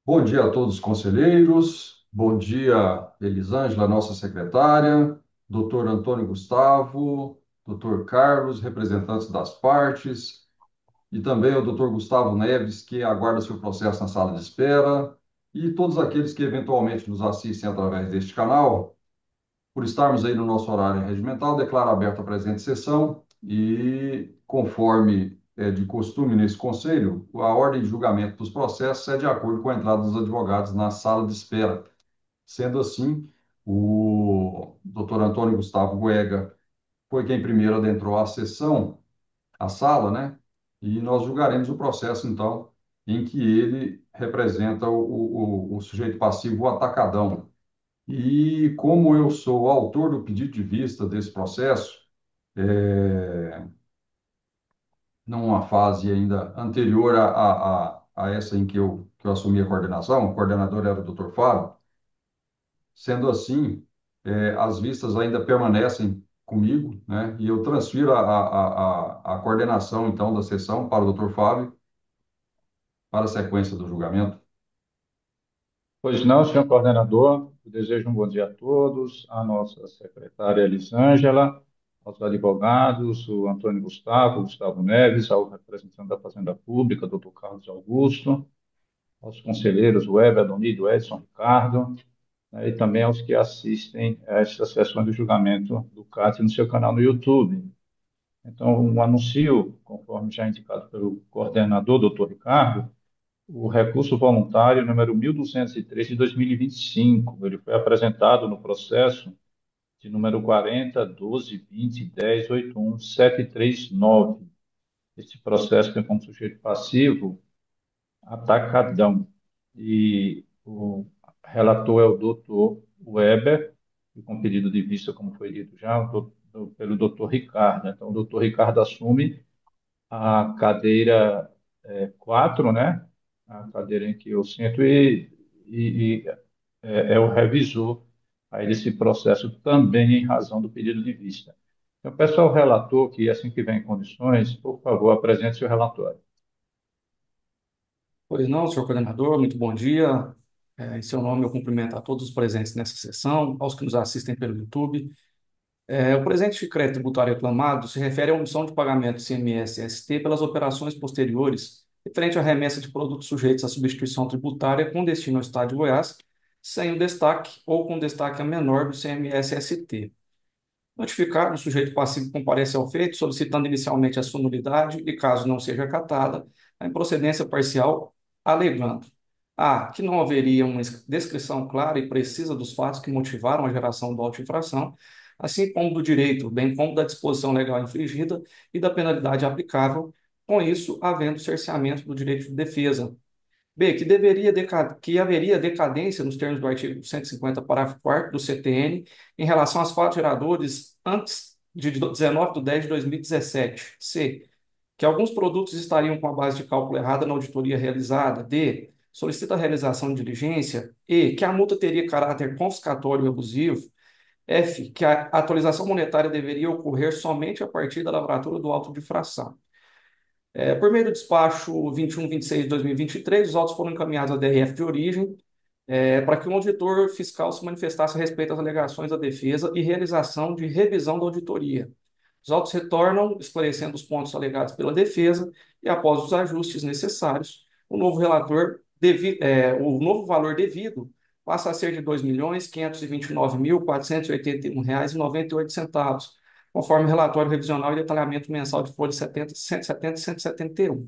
Bom dia a todos os conselheiros, bom dia, Elisângela, nossa secretária, doutor Antônio Gustavo, doutor Carlos, representantes das partes, e também o doutor Gustavo Neves, que aguarda seu processo na sala de espera, e todos aqueles que eventualmente nos assistem através deste canal. Por estarmos aí no nosso horário regimental, declaro aberta a presente sessão e, conforme é de costume nesse conselho, a ordem de julgamento dos processos é de acordo com a entrada dos advogados na sala de espera. Sendo assim, o doutor Antônio Gustavo Boega foi quem primeiro adentrou a sessão, a sala, né? E nós julgaremos o processo, então, em que ele representa o sujeito passivo, o atacadão. E como eu sou o autor do pedido de vista desse processo, é, numa fase ainda anterior a essa em que eu assumi a coordenação, o coordenador era o Dr. Fábio, sendo assim, as vistas ainda permanecem comigo, né? E eu transfiro a coordenação, então, da sessão para o Dr. Fábio, para a sequência do julgamento. Pois não, senhor coordenador, eu desejo um bom dia a todos, à nossa secretária Elisângela, aos advogados, o Antônio Gustavo, Gustavo Neves, ao representante da Fazenda Pública, doutor Carlos Augusto, aos conselheiros Weber, Adonido, Edson, Ricardo, né, e também aos que assistem a esta sessão de julgamento do CAT no seu canal no YouTube. Então, um anuncio, conforme já indicado pelo coordenador, doutor Ricardo, o recurso voluntário número 1203 de 2025, ele foi apresentado no processo de número 40.12.20.10.81.739. Este processo tem como sujeito passivo atacadão. E o relator é o doutor Weber, e com pedido de vista, como foi dito já, pelo doutor Ricardo. Então, o doutor Ricardo assume a cadeira 4, né? A cadeira em que eu sento e é o revisor aí desse processo também em razão do pedido de vista. Então, peço ao relator que, assim que tiver em condições, por favor, apresente seu relatório. Pois não, senhor coordenador, muito bom dia. Em seu nome, eu cumprimento a todos os presentes nessa sessão, aos que nos assistem pelo YouTube. O presente decreto tributário reclamado se refere à omissão de pagamento de CMS-ST pelas operações posteriores referente à remessa de produtos sujeitos à substituição tributária com destino ao Estado de Goiás, sem o destaque ou com destaque a menor do CMS-ST. Notificado, o sujeito passivo comparece ao feito, solicitando inicialmente a sua nulidade e, caso não seja acatada, a improcedência parcial, alegando: a. Que não haveria uma descrição clara e precisa dos fatos que motivaram a geração da auto-infração, assim como do direito, bem como da disposição legal infringida e da penalidade aplicável, com isso, havendo cerceamento do direito de defesa. B, que haveria decadência nos termos do artigo 150, parágrafo 4º do CTN em relação aos fatos geradores antes de 19 de 10 de 2017. C, que alguns produtos estariam com a base de cálculo errada na auditoria realizada. D, solicita a realização de diligência. E, que a multa teria caráter confiscatório e abusivo. F, que a atualização monetária deveria ocorrer somente a partir da lavratura do auto de infração. Por meio do despacho 2126 de 2023, os autos foram encaminhados à DRF de origem, para que o auditor fiscal se manifestasse a respeito das alegações da defesa e realização de revisão da auditoria. Os autos retornam, esclarecendo os pontos alegados pela defesa, e após os ajustes necessários, o novo valor devido passa a ser de R$ 2.529.481,98, conforme relatório revisional e detalhamento mensal de folha 70, 170 e 171.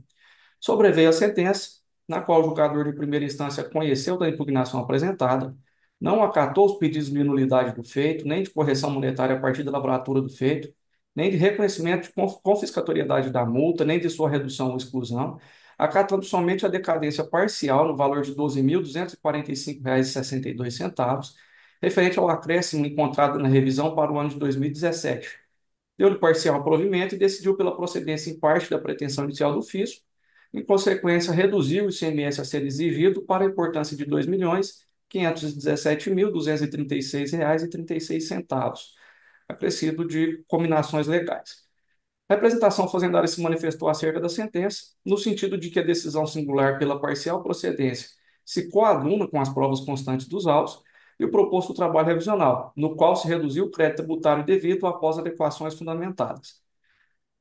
Sobreveio a sentença, na qual o julgador de primeira instância conheceu da impugnação apresentada, não acatou os pedidos de nulidade do feito, nem de correção monetária a partir da lavratura do feito, nem de reconhecimento de confiscatoriedade da multa, nem de sua redução ou exclusão, acatando somente a decadência parcial no valor de R$ 12.245,62, referente ao acréscimo encontrado na revisão para o ano de 2017. Deu-lhe parcial provimento e decidiu pela procedência em parte da pretensão inicial do fisco. Em consequência, reduziu o ICMS a ser exigido para a importância de R$ 2.517.236,36, acrescido de cominações legais. A representação fazendária se manifestou acerca da sentença, no sentido de que a decisão singular pela parcial procedência se coaduna com as provas constantes dos autos e o proposto trabalho revisional, no qual se reduziu o crédito tributário devido após adequações fundamentadas.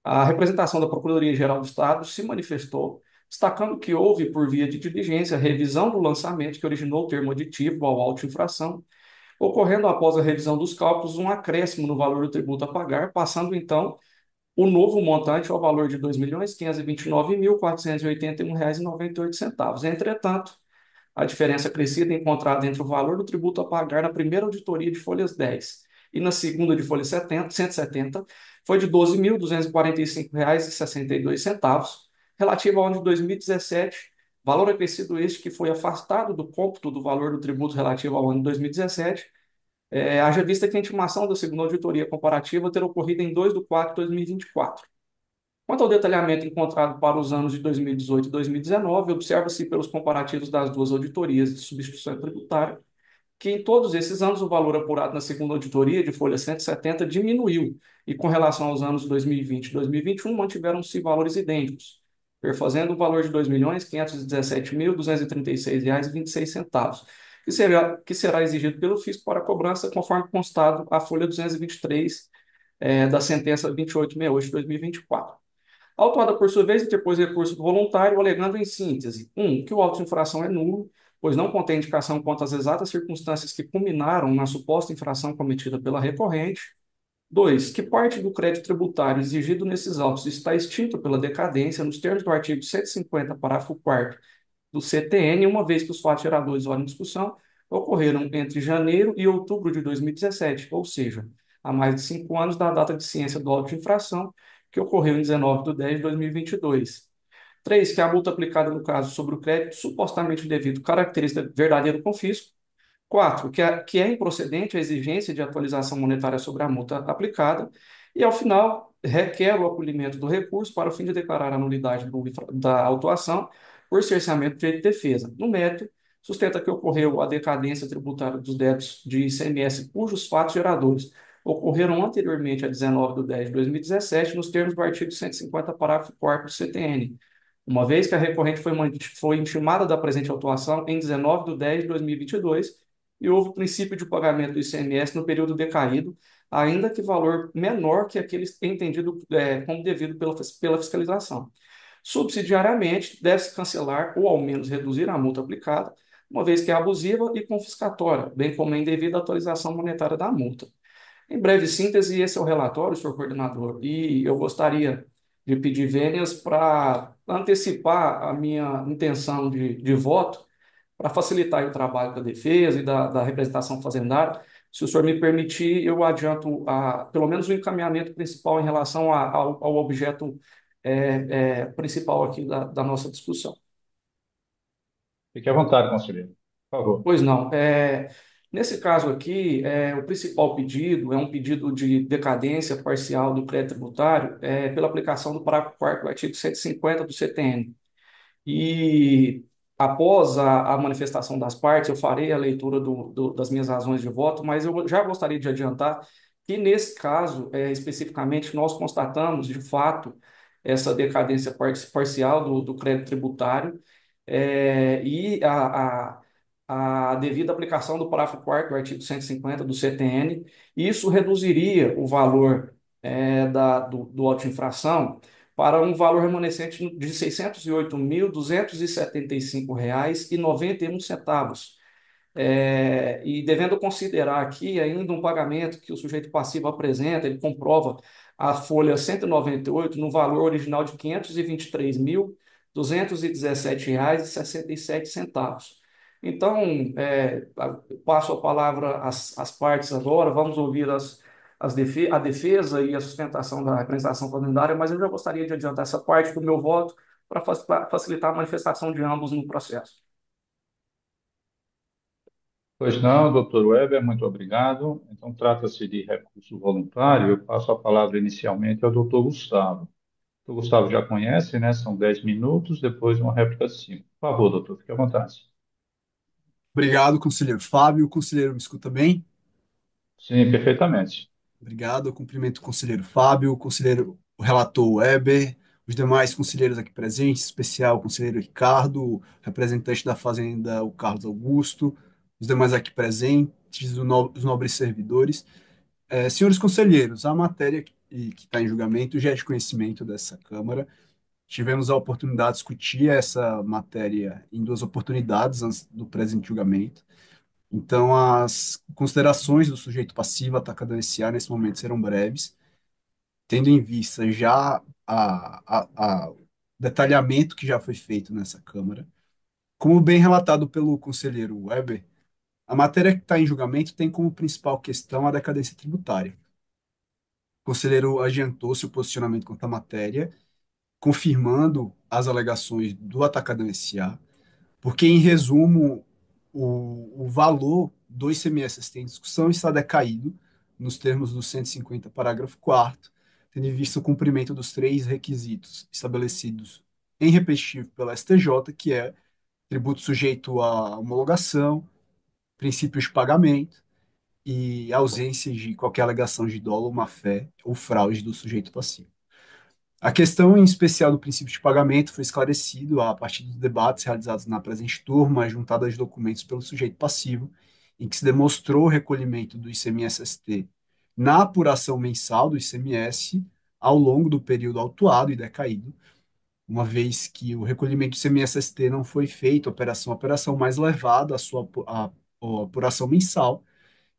A representação da Procuradoria-Geral do Estado se manifestou, destacando que houve, por via de diligência, revisão do lançamento que originou o termo aditivo ao auto-infração, ocorrendo após a revisão dos cálculos um acréscimo no valor do tributo a pagar, passando então o novo montante ao valor de R$ 2.529.481,98. Entretanto, a diferença crescida encontrada entre o valor do tributo a pagar na primeira auditoria de folhas 10 e na segunda de folha 170 foi de R$ 12.245,62, relativo ao ano de 2017, valor acrescido este que foi afastado do cômputo do valor do tributo relativo ao ano de 2017, haja vista que a intimação da segunda auditoria comparativa terá ocorrido em 2 de 4 de 2024. Quanto ao detalhamento encontrado para os anos de 2018 e 2019, observa-se pelos comparativos das duas auditorias de substituição tributária que em todos esses anos o valor apurado na segunda auditoria de folha 170 diminuiu e com relação aos anos 2020 e 2021 mantiveram-se valores idênticos, perfazendo o valor de R$ 2.517.236,26, que será exigido pelo fisco para cobrança conforme constado a folha 223 da sentença 2868 de 2024. A autuada, por sua vez, interpôs recurso voluntário, alegando em síntese: 1. Que o auto de infração é nulo, pois não contém indicação quanto às exatas circunstâncias que culminaram na suposta infração cometida pela recorrente. 2. Que parte do crédito tributário exigido nesses autos está extinto pela decadência nos termos do artigo 150, parágrafo 4º do CTN, uma vez que os fatos geradores ora em discussão ocorreram entre janeiro e outubro de 2017, ou seja, há mais de 5 anos da data de ciência do auto de infração, que ocorreu em 19/10/2022. 3. Que a multa aplicada no caso sobre o crédito supostamente devido caracteriza verdadeiro confisco. 4. Que é improcedente a exigência de atualização monetária sobre a multa aplicada. E, ao final, requer o acolhimento do recurso para o fim de declarar a nulidade da autuação por cerceamento de direito de defesa. No mérito, sustenta que ocorreu a decadência tributária dos débitos de ICMS cujos fatos geradores ocorreram anteriormente a 19/10/2017, nos termos do artigo 150, parágrafo 4º do CTN, uma vez que a recorrente foi intimada da presente autuação em 19/10/2022 e houve o princípio de pagamento do ICMS no período decaído, ainda que valor menor que aquele entendido como devido pela fiscalização. Subsidiariamente, deve-se cancelar ou ao menos reduzir a multa aplicada, uma vez que é abusiva e confiscatória, bem como a indevida atualização monetária da multa. Em breve síntese, esse é o relatório, senhor coordenador, e eu gostaria de pedir vênias para antecipar a minha intenção de voto, para facilitar o trabalho da defesa e da representação fazendária. Se o senhor me permitir, eu adianto pelo menos o encaminhamento principal em relação ao objeto principal aqui da nossa discussão. Fique à vontade, conselheiro. Por favor. Pois não. Nesse caso aqui, o principal pedido é um pedido de decadência parcial do crédito tributário pela aplicação do parágrafo 4º do artigo 150 do CTN. E após a manifestação das partes, eu farei a leitura das minhas razões de voto, mas eu já gostaria de adiantar que, nesse caso, especificamente, nós constatamos, de fato, essa decadência parcial do crédito tributário e a devida aplicação do parágrafo 4º do artigo 150 do CTN. Isso reduziria o valor do auto-infração para um valor remanescente de R$ 608.275,91. E devendo considerar aqui ainda um pagamento que o sujeito passivo apresenta, ele comprova a folha 198 no valor original de R$ 523.217,67. Então, passo a palavra às partes agora, vamos ouvir a defesa e a sustentação da representação fazendária, mas eu já gostaria de adiantar essa parte do meu voto para facilitar a manifestação de ambos no processo. Pois não, doutor Weber, muito obrigado. Então, trata-se de recurso voluntário. Eu passo a palavra inicialmente ao doutor Gustavo. O doutor Gustavo já conhece, né? São 10 minutos, depois uma réplica de 5. Por favor, doutor, fique à vontade. Obrigado, conselheiro Fábio. O conselheiro me escuta bem? Sim, perfeitamente. Obrigado. Eu cumprimento o conselheiro Fábio, o conselheiro, o relator Weber, os demais conselheiros aqui presentes, em especial o conselheiro Ricardo, o representante da Fazenda, o Carlos Augusto, os demais aqui presentes, os nobres servidores. Senhores conselheiros, a matéria que está em julgamento já é de conhecimento dessa Câmara. Tivemos a oportunidade de discutir essa matéria em duas oportunidades antes do presente julgamento. Então, as considerações do sujeito passivo atacado iniciar nesse momento serão breves, tendo em vista já o detalhamento que já foi feito nessa Câmara. Como bem relatado pelo conselheiro Weber, a matéria que está em julgamento tem como principal questão a decadência tributária. O conselheiro adiantou seu posicionamento quanto à matéria, confirmando as alegações do atacadão S.A., porque, em resumo, o valor do ICMS em discussão está decaído, nos termos do 150, parágrafo 4º, tendo em vista o cumprimento dos três requisitos estabelecidos em repetitivo pela STJ, que é tributo sujeito à homologação, princípios de pagamento e ausência de qualquer alegação de dolo, má-fé ou fraude do sujeito passivo. A questão em especial do princípio de pagamento foi esclarecido a partir dos debates realizados na presente turma, juntada aos documentos pelo sujeito passivo, em que se demonstrou o recolhimento do ICMS-ST na apuração mensal do ICMS ao longo do período autuado e decaído, uma vez que o recolhimento do ICMS-ST não foi feito operação a operação, mas levado à a apuração mensal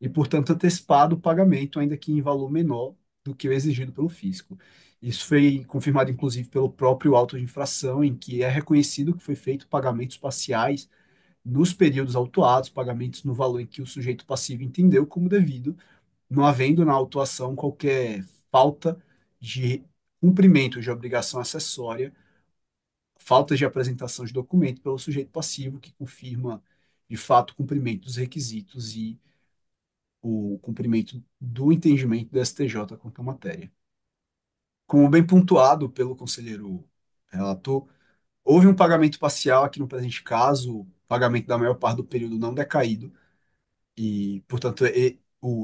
e, portanto, antecipado o pagamento, ainda que em valor menor do que o exigido pelo fisco. Isso foi confirmado, inclusive, pelo próprio auto de infração, em que é reconhecido que foi feito pagamentos parciais nos períodos autuados, pagamentos no valor em que o sujeito passivo entendeu como devido, não havendo na autuação qualquer falta de cumprimento de obrigação acessória, falta de apresentação de documento pelo sujeito passivo, que confirma, de fato, o cumprimento dos requisitos e o cumprimento do entendimento do STJ quanto à matéria. Como bem pontuado pelo conselheiro relator, houve um pagamento parcial aqui no presente caso, o pagamento da maior parte do período não decaído, e, portanto,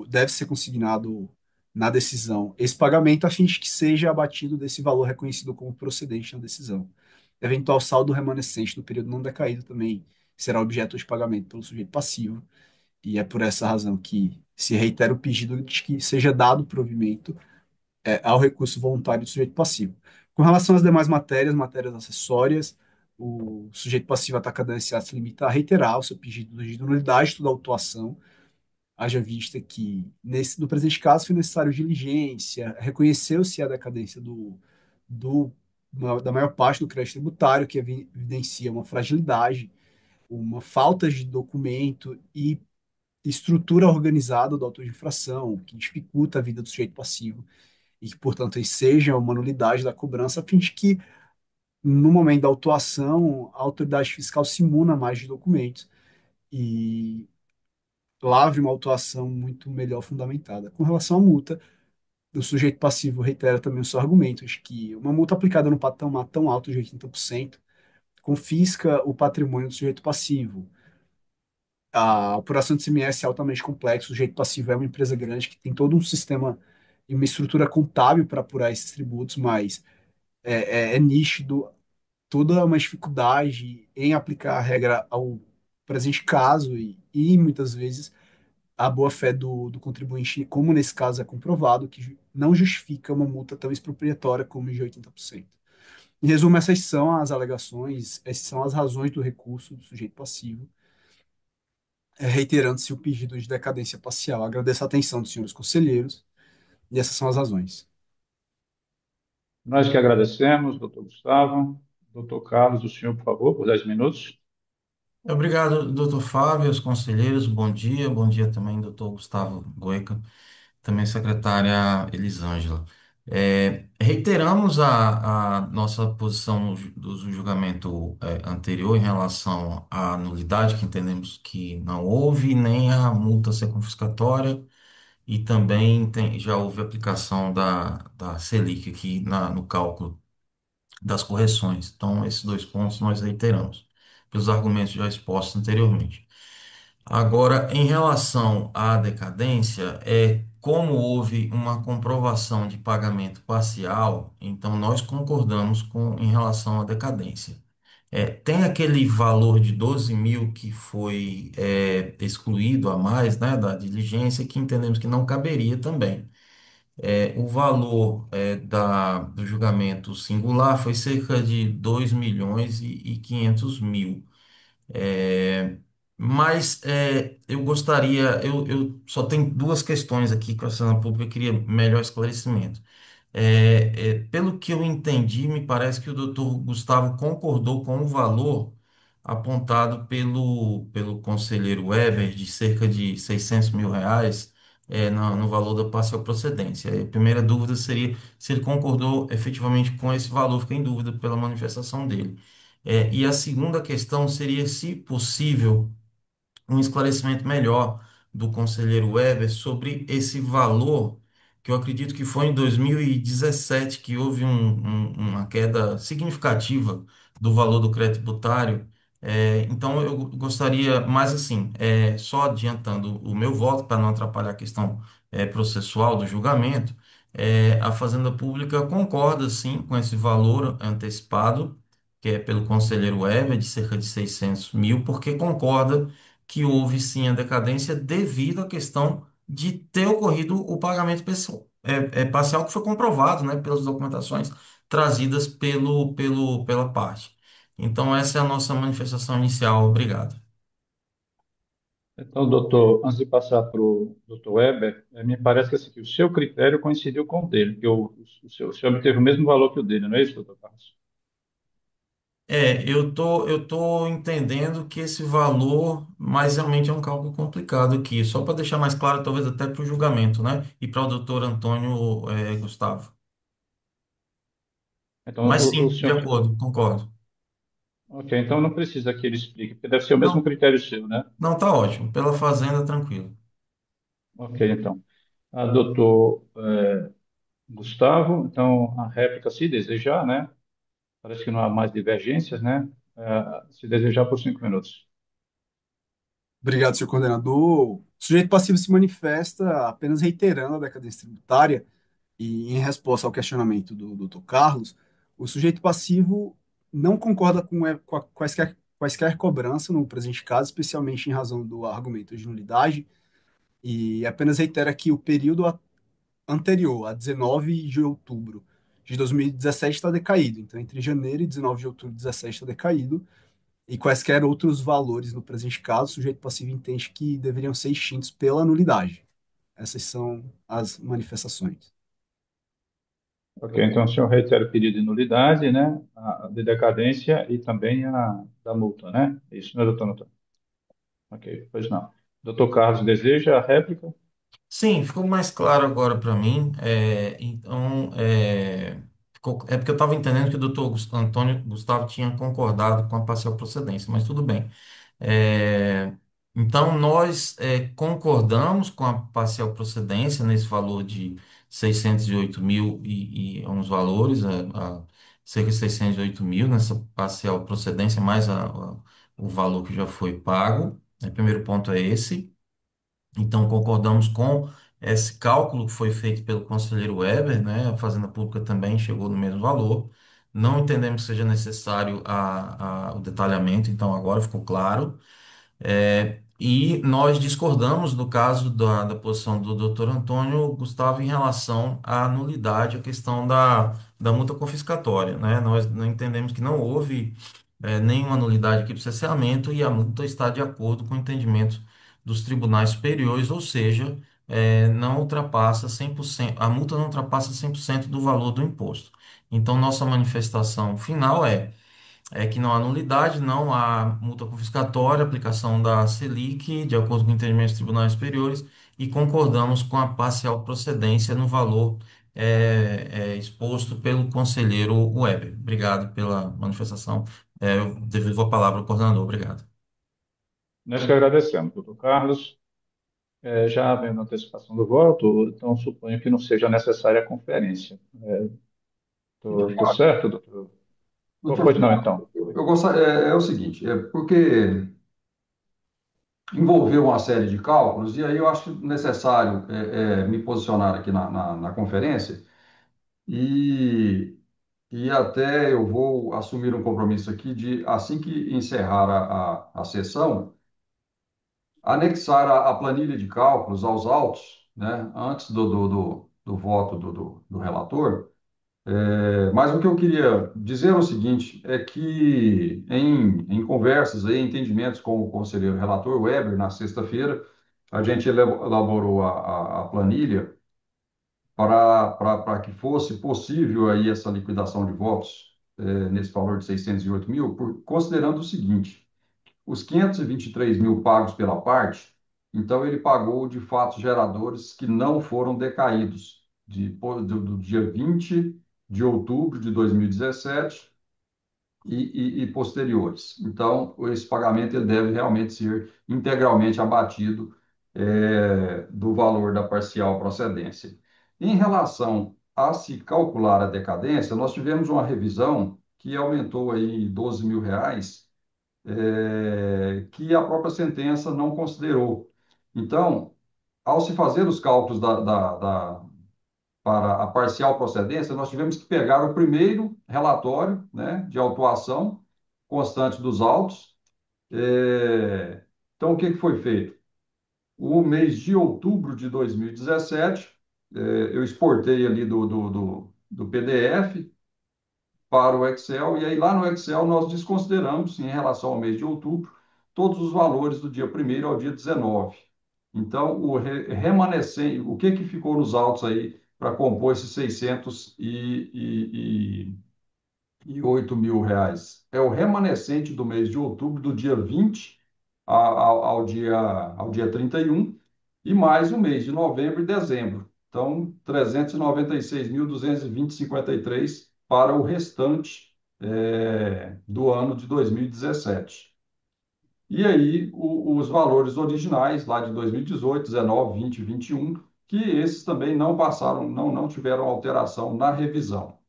deve ser consignado na decisão esse pagamento a fim de que seja abatido desse valor reconhecido como procedente na decisão. Eventual saldo remanescente do período não decaído também será objeto de pagamento pelo sujeito passivo, e é por essa razão que se reitera o pedido de que seja dado provimento ao recurso voluntário do sujeito passivo. Com relação às demais matérias, matérias acessórias, o sujeito passivo atacadão S.A. se limita a reiterar o seu pedido de nulidade de toda autuação, haja vista que, no presente caso, foi necessário diligência, reconheceu-se a decadência da maior parte do crédito tributário, que evidencia uma fragilidade, uma falta de documento e estrutura organizada do autor de infração, que dificulta a vida do sujeito passivo e que, portanto, aí seja uma nulidade da cobrança, a fim de que, no momento da autuação, a autoridade fiscal se imuna mais de documentos e lavre uma autuação muito melhor fundamentada. Com relação à multa, o sujeito passivo reitera também o seu argumento de que uma multa aplicada no patamar tão alto de 80% confisca o patrimônio do sujeito passivo. A apuração de CMS é altamente complexa, o sujeito passivo é uma empresa grande que tem todo um sistema e uma estrutura contábil para apurar esses tributos, mas é nítido toda uma dificuldade em aplicar a regra ao presente caso e muitas vezes a boa-fé do contribuinte, como nesse caso é comprovado, que não justifica uma multa tão expropriatória como de 80%. Em resumo, essas são as alegações, essas são as razões do recurso do sujeito passivo, reiterando-se o pedido de decadência parcial. Agradeço a atenção dos senhores conselheiros e essas são as razões. Nós que agradecemos, doutor Gustavo. Doutor Carlos, o senhor, por favor, por 10 minutos. Obrigado, doutor Fábio, aos conselheiros, bom dia também, doutor Gustavo Goica, também secretária Elisângela. Reiteramos a nossa posição do julgamento anterior em relação à nulidade, que entendemos que não houve, nem a multa ser confiscatória, e também já houve aplicação da Selic aqui no cálculo das correções. Então, esses dois pontos nós reiteramos, pelos argumentos já expostos anteriormente. Agora, em relação à decadência, como houve uma comprovação de pagamento parcial, então nós concordamos com em relação à decadência. Tem aquele valor de 12 mil que foi excluído a mais, né, da diligência, que entendemos que não caberia também. O valor do julgamento singular foi cerca de 2 milhões e 500 mil. É, mas eu gostaria, eu só tenho duas questões aqui com a cena pública, eu queria melhor esclarecimento. Pelo que eu entendi, me parece que o doutor Gustavo concordou com o valor apontado pelo conselheiro Weber, de cerca de 600 mil reais, no valor da parcial procedência. A primeira dúvida seria se ele concordou efetivamente com esse valor, fiquei em dúvida pela manifestação dele. E a segunda questão seria, se possível, um esclarecimento melhor do conselheiro Weber sobre esse valor, que eu acredito que foi em 2017 que houve uma queda significativa do valor do crédito tributário. Então, eu gostaria, mais assim, só adiantando o meu voto, para não atrapalhar a questão processual do julgamento, a Fazenda Pública concorda, sim, com esse valor antecipado, que é pelo conselheiro Weber, de cerca de 600 mil, porque concorda que houve sim a decadência devido à questão de ter ocorrido o pagamento parcial, que foi comprovado, né, pelas documentações trazidas pela parte. Então, essa é a nossa manifestação inicial. Obrigado. Então, doutor, antes de passar para o doutor Weber, me parece que, assim, que o seu critério coincidiu com o dele, que o senhor obteve o mesmo valor que o dele, não é isso, doutor Carlos? Eu tô entendendo que esse valor, mas realmente é um cálculo complicado aqui. Só para deixar mais claro, talvez até para o julgamento, né? E para o doutor Antônio Gustavo. Então, Mas o sim, de senhor... acordo, concordo. Ok, então não precisa que ele explique, porque deve ser o mesmo Não, critério seu, né? não, tá ótimo. Pela fazenda, tranquilo. Ok, então. Doutor Gustavo, então a réplica, se desejar, né? Parece que não há mais divergências, né? Se desejar por 5 minutos. Obrigado, senhor coordenador. O sujeito passivo se manifesta apenas reiterando a decadência tributária e, em resposta ao questionamento do Dr. Carlos, o sujeito passivo não concorda com quaisquer cobrança no presente caso, especialmente em razão do argumento de nulidade, e apenas reitera que o período anterior, a 19 de outubro de 2017, está decaído. Então, entre janeiro e 19 de outubro de 2017 está decaído, e quaisquer outros valores no presente caso, o sujeito passivo entende que deveriam ser extintos pela nulidade. Essas são as manifestações. Ok, então o senhor reitera o pedido de nulidade, né? A de decadência e também a da multa, né? Isso, né, doutor Antônio? Ok, pois não. Doutor Carlos, deseja a réplica? Sim, ficou mais claro agora para mim. Então, é porque eu estava entendendo que o doutor Antônio Gustavo tinha concordado com a parcial procedência, mas tudo bem. É, então, nós concordamos com a parcial procedência nesse valor de 608 mil e uns valores, cerca de 608 mil nessa parcial procedência, mais o valor que já foi pago. O primeiro ponto é esse. Então, concordamos com esse cálculo que foi feito pelo conselheiro Weber, né? A Fazenda Pública também chegou no mesmo valor. Não entendemos que seja necessário o detalhamento, então agora ficou claro. E nós discordamos do caso da posição do doutor Antônio Gustavo em relação à nulidade, a questão da multa confiscatória, né? Nós não entendemos que não houve nenhuma nulidade aqui para o cerceamento e a multa está de acordo com o entendimento dos tribunais superiores, ou seja, não ultrapassa 100%, a multa não ultrapassa 100% do valor do imposto. Então, nossa manifestação final é que não há nulidade, não há multa confiscatória, aplicação da Selic, de acordo com o entendimento dos tribunais superiores, e concordamos com a parcial procedência no valor exposto pelo conselheiro Weber. Obrigado pela manifestação. Eu devolvo a palavra ao coordenador. Obrigado. Nós que agradecemos, doutor Carlos. Já havendo antecipação do voto, então suponho que não seja necessária a conferência. Estou certo, doutor? Doutor, Pois não, então. eu gostaria, é o seguinte, porque envolveu uma série de cálculos, e aí eu acho necessário me posicionar aqui na conferência, e, e até eu vou assumir um compromisso aqui de, assim que encerrar a sessão, anexar a planilha de cálculos aos autos, né, antes do voto do relator. Mas o que eu queria dizer é o seguinte, é que em conversas, em entendimentos com o conselheiro relator Weber, na sexta-feira, a gente elaborou a planilha para que fosse possível aí essa liquidação de votos nesse valor de 608 mil, considerando o seguinte, os 523 mil pagos pela parte, então ele pagou de fatos geradores que não foram decaídos, do dia 20 de outubro de 2017 e posteriores. Então, esse pagamento ele deve realmente ser integralmente abatido do valor da parcial procedência. Em relação a se calcular a decadência, nós tivemos uma revisão que aumentou aí R$ 12 mil, que a própria sentença não considerou. Então, ao se fazer os cálculos para a parcial procedência, nós tivemos que pegar o primeiro relatório, né, de autuação constante dos autos. Então, o que que foi feito? O mês de outubro de 2017, eu exportei ali do PDF para o Excel, e aí lá no Excel nós desconsideramos, em relação ao mês de outubro, todos os valores do dia 1º ao dia 19. Então, remanescente, o que que ficou nos autos aí para compor esses 608 mil reais? É o remanescente do mês de outubro, do dia 20 ao dia 31, e mais o mês de novembro e dezembro. Então, 396.220,53 para o restante do ano de 2017. E aí, os valores originais, lá de 2018, 19, 20 e 21, que esses também não passaram, não tiveram alteração na revisão.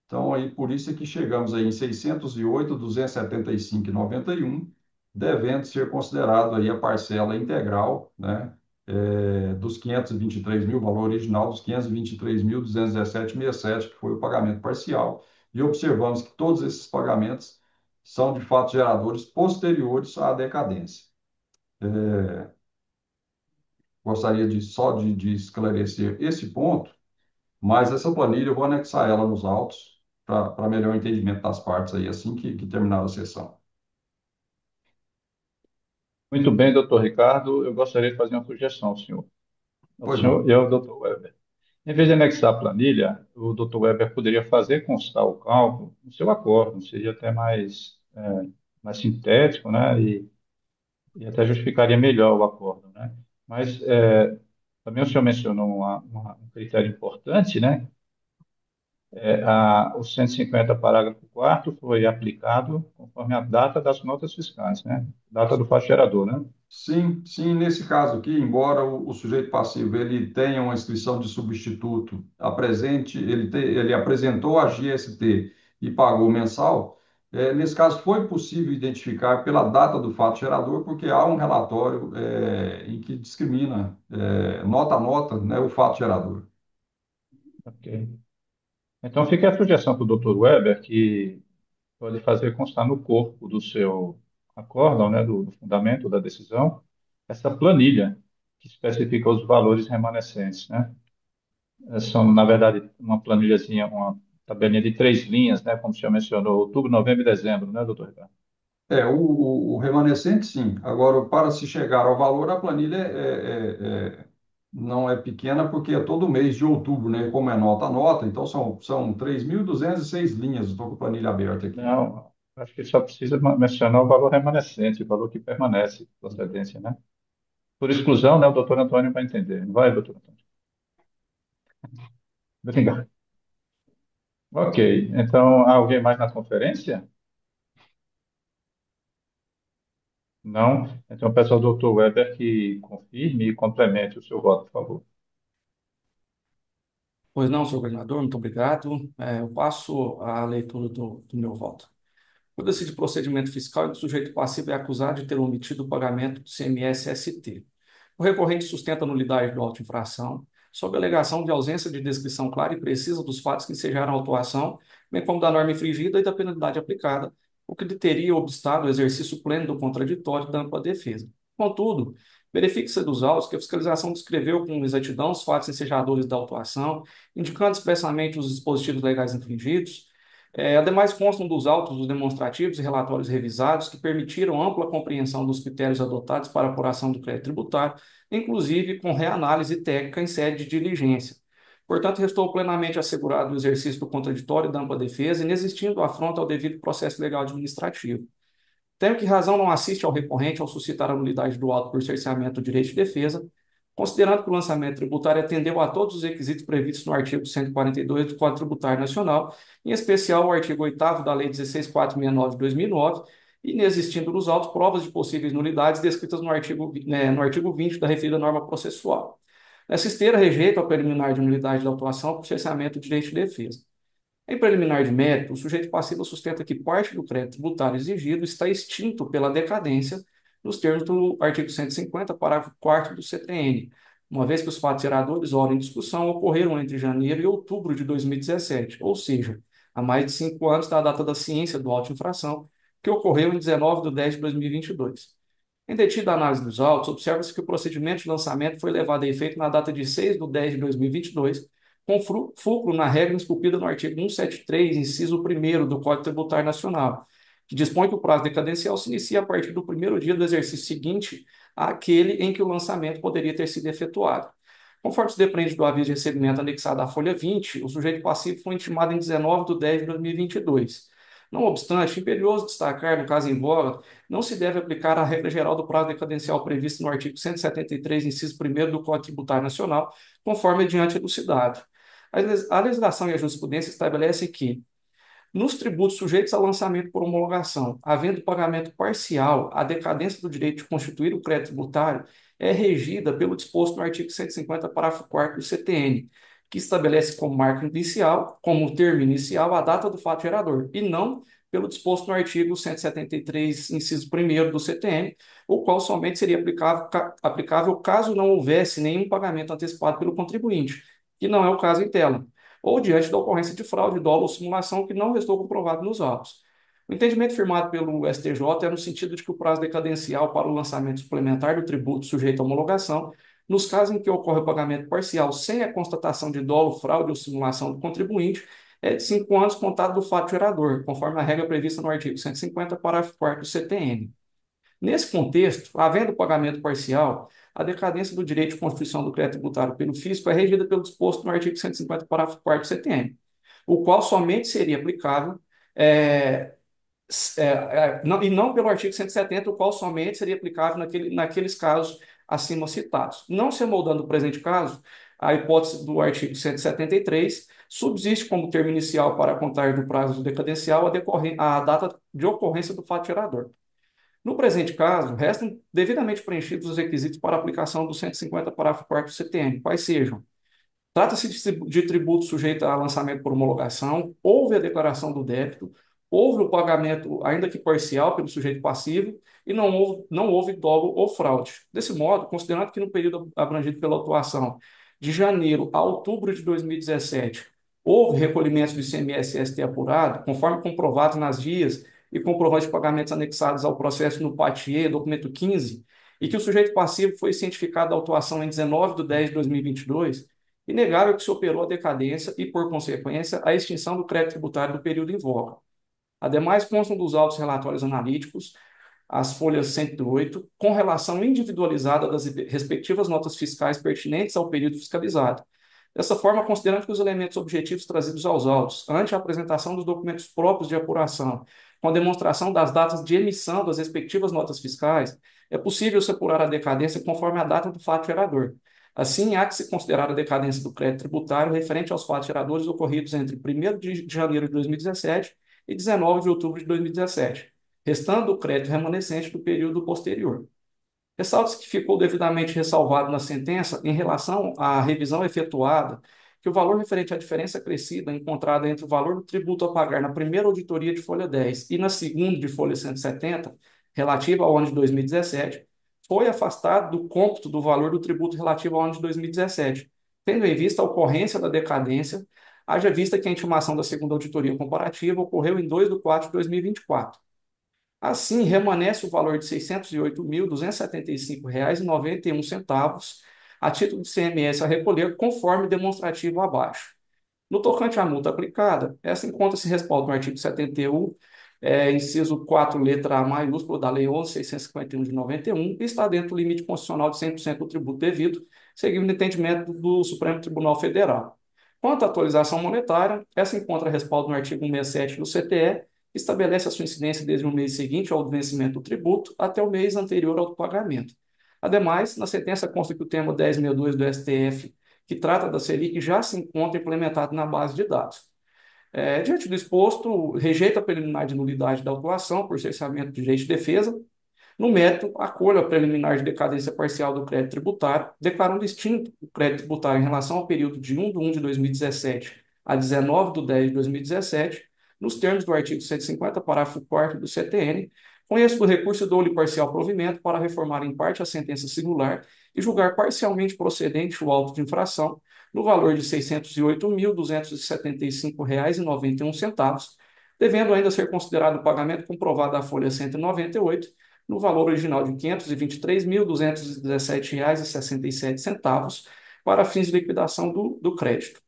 Então, aí, por isso é que chegamos aí em 608, 275,91, devendo ser considerado aí a parcela integral, né, dos 523 mil, valor original dos 523.217,67, que foi o pagamento parcial. E observamos que todos esses pagamentos são, de fato, geradores posteriores à decadência. Gostaria só de esclarecer esse ponto, mas essa planilha eu vou anexar ela nos autos para melhor entendimento das partes aí, assim que terminar a sessão. Muito bem, doutor Ricardo. Eu gostaria de fazer uma sugestão ao senhor. Ao Pois senhor não. e ao doutor Weber. Em vez de anexar a planilha, o doutor Weber poderia fazer constar o cálculo no seu acórdão, seria até mais sintético, né? E até justificaria melhor o acórdão, né? Mas também o senhor mencionou um critério importante, né? O 150, parágrafo 4º, foi aplicado conforme a data das notas fiscais, né? Data do fato gerador, né? Sim, sim, nesse caso aqui, embora o sujeito passivo ele tenha uma inscrição de substituto, ele apresentou a GST e pagou mensal, nesse caso foi possível identificar pela data do fato gerador, porque há um relatório em que discrimina, nota a nota, né, o fato gerador. Ok. Então, fica a sugestão para o doutor Weber, que pode fazer constar no corpo do seu acórdão, né, do fundamento da decisão, essa planilha que especifica os valores remanescentes, né? São, na verdade, uma planilhazinha, uma tabelinha de 3 linhas, né, como o senhor mencionou, outubro, novembro e dezembro, né, doutor Ricardo? O remanescente, sim. Agora, para se chegar ao valor, a planilha não é pequena, porque é todo mês de outubro, né? Como é nota a nota, então são 3.206 linhas. Estou com a planilha aberta aqui. Não, acho que só precisa mencionar o valor remanescente, o valor que permanece, procedência, né? Por exclusão, né, o doutor Antônio vai entender. Não vai, doutor Antônio? Obrigado. Ok, então, há alguém mais na conferência? Não? Então, peço ao doutor Weber que confirme e complemente o seu voto, por favor. Pois não, senhor coordenador, muito obrigado. Eu passo a leitura do meu voto. Cuida-se de procedimento fiscal em que o sujeito passivo é acusado de ter omitido o pagamento do CMS-ST. O recorrente sustenta a nulidade do auto-infração, sob a alegação de ausência de descrição clara e precisa dos fatos que ensejaram a autuação, bem como da norma infringida e da penalidade aplicada, o que lhe teria obstado o exercício pleno do contraditório da ampla defesa. Contudo, verifique-se dos autos que a fiscalização descreveu com exatidão os fatos ensejadores da autuação, indicando expressamente os dispositivos legais infringidos. Ademais, constam dos autos os demonstrativos e relatórios revisados que permitiram ampla compreensão dos critérios adotados para apuração do crédito tributário, inclusive com reanálise técnica em sede de diligência. Portanto, restou plenamente assegurado o exercício do contraditório e da ampla defesa, inexistindo afronta ao devido processo legal administrativo. Temo que razão não assiste ao recorrente ao suscitar a nulidade do auto por cerceamento do direito de defesa, considerando que o lançamento tributário atendeu a todos os requisitos previstos no artigo 142 do Código Tributário Nacional, em especial o artigo 8º da Lei 16.469 de 2009, inexistindo nos autos provas de possíveis nulidades descritas no artigo 20 da referida norma processual. Nessa esteira, rejeito a preliminar de nulidade da autuação por cerceamento do direito de defesa. Em preliminar de mérito, o sujeito passivo sustenta que parte do crédito tributário exigido está extinto pela decadência nos termos do artigo 150, parágrafo 4º do CTN, uma vez que os fatos geradores, ora em discussão, ocorreram entre janeiro e outubro de 2017, ou seja, há mais de 5 anos da data da ciência do auto-infração, que ocorreu em 19 de 10 de 2022. Em detida a análise dos autos, observa-se que o procedimento de lançamento foi levado a efeito na data de 6 de 10 de 2022, com fulcro na regra esculpida no artigo 173, inciso 1º do Código Tributário Nacional, que dispõe que o prazo decadencial se inicia a partir do primeiro dia do exercício seguinte àquele em que o lançamento poderia ter sido efetuado. Conforme se depreende do aviso de recebimento anexado à folha 20, o sujeito passivo foi intimado em 19 de 10 de 2022. Não obstante, imperioso destacar, no caso em voga, não se deve aplicar a regra geral do prazo decadencial previsto no artigo 173, inciso 1º do Código Tributário Nacional, conforme adiante elucidado. A legislação e a jurisprudência estabelecem que, nos tributos sujeitos a lançamento por homologação, havendo pagamento parcial, a decadência do direito de constituir o crédito tributário é regida pelo disposto no artigo 150, parágrafo 4º do CTN, que estabelece como marco inicial, como termo inicial, a data do fato gerador, e não pelo disposto no artigo 173, inciso 1º do CTN, o qual somente seria aplicável caso não houvesse nenhum pagamento antecipado pelo contribuinte, que não é o caso em tela, ou diante da ocorrência de fraude, dolo ou simulação que não restou comprovado nos autos. O entendimento firmado pelo STJ é no sentido de que o prazo decadencial para o lançamento suplementar do tributo sujeito à homologação, nos casos em que ocorre o pagamento parcial sem a constatação de dolo, fraude ou simulação do contribuinte, é de 5 anos contado do fato gerador, conforme a regra prevista no artigo 150, parágrafo 4º do CTN. Nesse contexto, havendo pagamento parcial, a decadência do direito de constituição do crédito tributário pelo fisco é regida pelo disposto no artigo 150, parágrafo 4º do CTN, o qual somente seria aplicável, e não pelo artigo 170, o qual somente seria aplicável naqueles casos acima citados. Não se moldando o presente caso, a hipótese do artigo 173 subsiste como termo inicial para contar do prazo decadencial a data de ocorrência do fato gerador. No presente caso, restam devidamente preenchidos os requisitos para aplicação do 150, parágrafo 4º do CTN, quais sejam: trata-se de tributo sujeito a lançamento por homologação, houve a declaração do débito, houve o pagamento, ainda que parcial, pelo sujeito passivo, e não houve dolo ou fraude. Desse modo, considerando que no período abrangido pela autuação, de janeiro a outubro de 2017, houve recolhimentos do ICMS-ST apurado, conforme comprovado nas guias e comprovantes de pagamentos anexados ao processo no PATIE, documento 15, e que o sujeito passivo foi cientificado da autuação em 19 de 10 de 2022, inegável que se operou a decadência e, por consequência, a extinção do crédito tributário do período em voga. Ademais, constam dos autos relatórios analíticos, as folhas 108, com relação individualizada das respectivas notas fiscais pertinentes ao período fiscalizado. Dessa forma, considerando que os elementos objetivos trazidos aos autos, ante a apresentação dos documentos próprios de apuração, com a demonstração das datas de emissão das respectivas notas fiscais, é possível se apurar a decadência conforme a data do fato gerador. Assim, há que se considerar a decadência do crédito tributário referente aos fatos geradores ocorridos entre 1º de janeiro de 2017 e 19 de outubro de 2017, restando o crédito remanescente do período posterior. Ressalta-se que ficou devidamente ressalvado na sentença em relação à revisão efetuada que o valor referente à diferença acrescida encontrada entre o valor do tributo a pagar na primeira auditoria de folha 10 e na segunda de folha 170, relativa ao ano de 2017, foi afastado do cômputo do valor do tributo relativo ao ano de 2017, tendo em vista a ocorrência da decadência, haja vista que a intimação da segunda auditoria comparativa ocorreu em 2 de 4 de 2024. Assim, remanesce o valor de R$ 608.275,91 a título de CMS a recolher, conforme demonstrativo abaixo. No tocante à multa aplicada, essa encontra-se respaldo no artigo 71, inciso 4, letra A maiúscula da Lei 11.651 de 91, e está dentro do limite constitucional de 100% do tributo devido, seguindo o entendimento do Supremo Tribunal Federal. Quanto à atualização monetária, essa encontra respaldo no artigo 167 do CTE, que estabelece a sua incidência desde o mês seguinte ao vencimento do tributo até o mês anterior ao pagamento. Ademais, na sentença consta que o tema 1062 do STF, que trata da Selic, já se encontra implementado na base de dados. Diante do exposto, rejeita a preliminar de nulidade da autuação por cerceamento de direito de defesa. No mérito, acolho a preliminar de decadência parcial do crédito tributário, declarando extinto o crédito tributário em relação ao período de 1 de 1 de 2017 a 19 de 10 de 2017, nos termos do artigo 150, parágrafo 4º do CTN. Conheço do recurso e dou-lhe parcial provimento para reformar em parte a sentença singular e julgar parcialmente procedente o auto de infração no valor de R$ 608.275,91, devendo ainda ser considerado o pagamento comprovado da folha 198, no valor original de R$ 523.217,67 para fins de liquidação do crédito.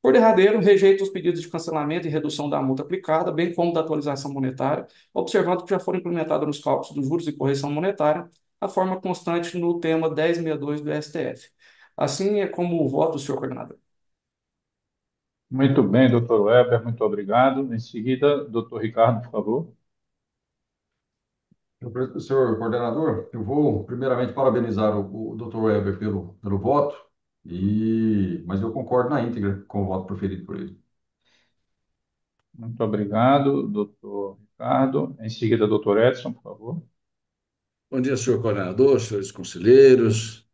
Por derradeiro, rejeito os pedidos de cancelamento e redução da multa aplicada, bem como da atualização monetária, observando que já foram implementadas nos cálculos dos juros e correção monetária a forma constante no tema 1062 do STF. Assim é como o voto do senhor coordenador. Muito bem, doutor Weber, muito obrigado. Em seguida, doutor Ricardo, por favor. Senhor coordenador, eu vou primeiramente parabenizar o Dr. Weber pelo voto, mas eu concordo na íntegra com o voto proferido por ele. Muito obrigado, doutor Ricardo. Em seguida, doutor Edson, por favor. Bom dia, senhor coordenador, senhores conselheiros,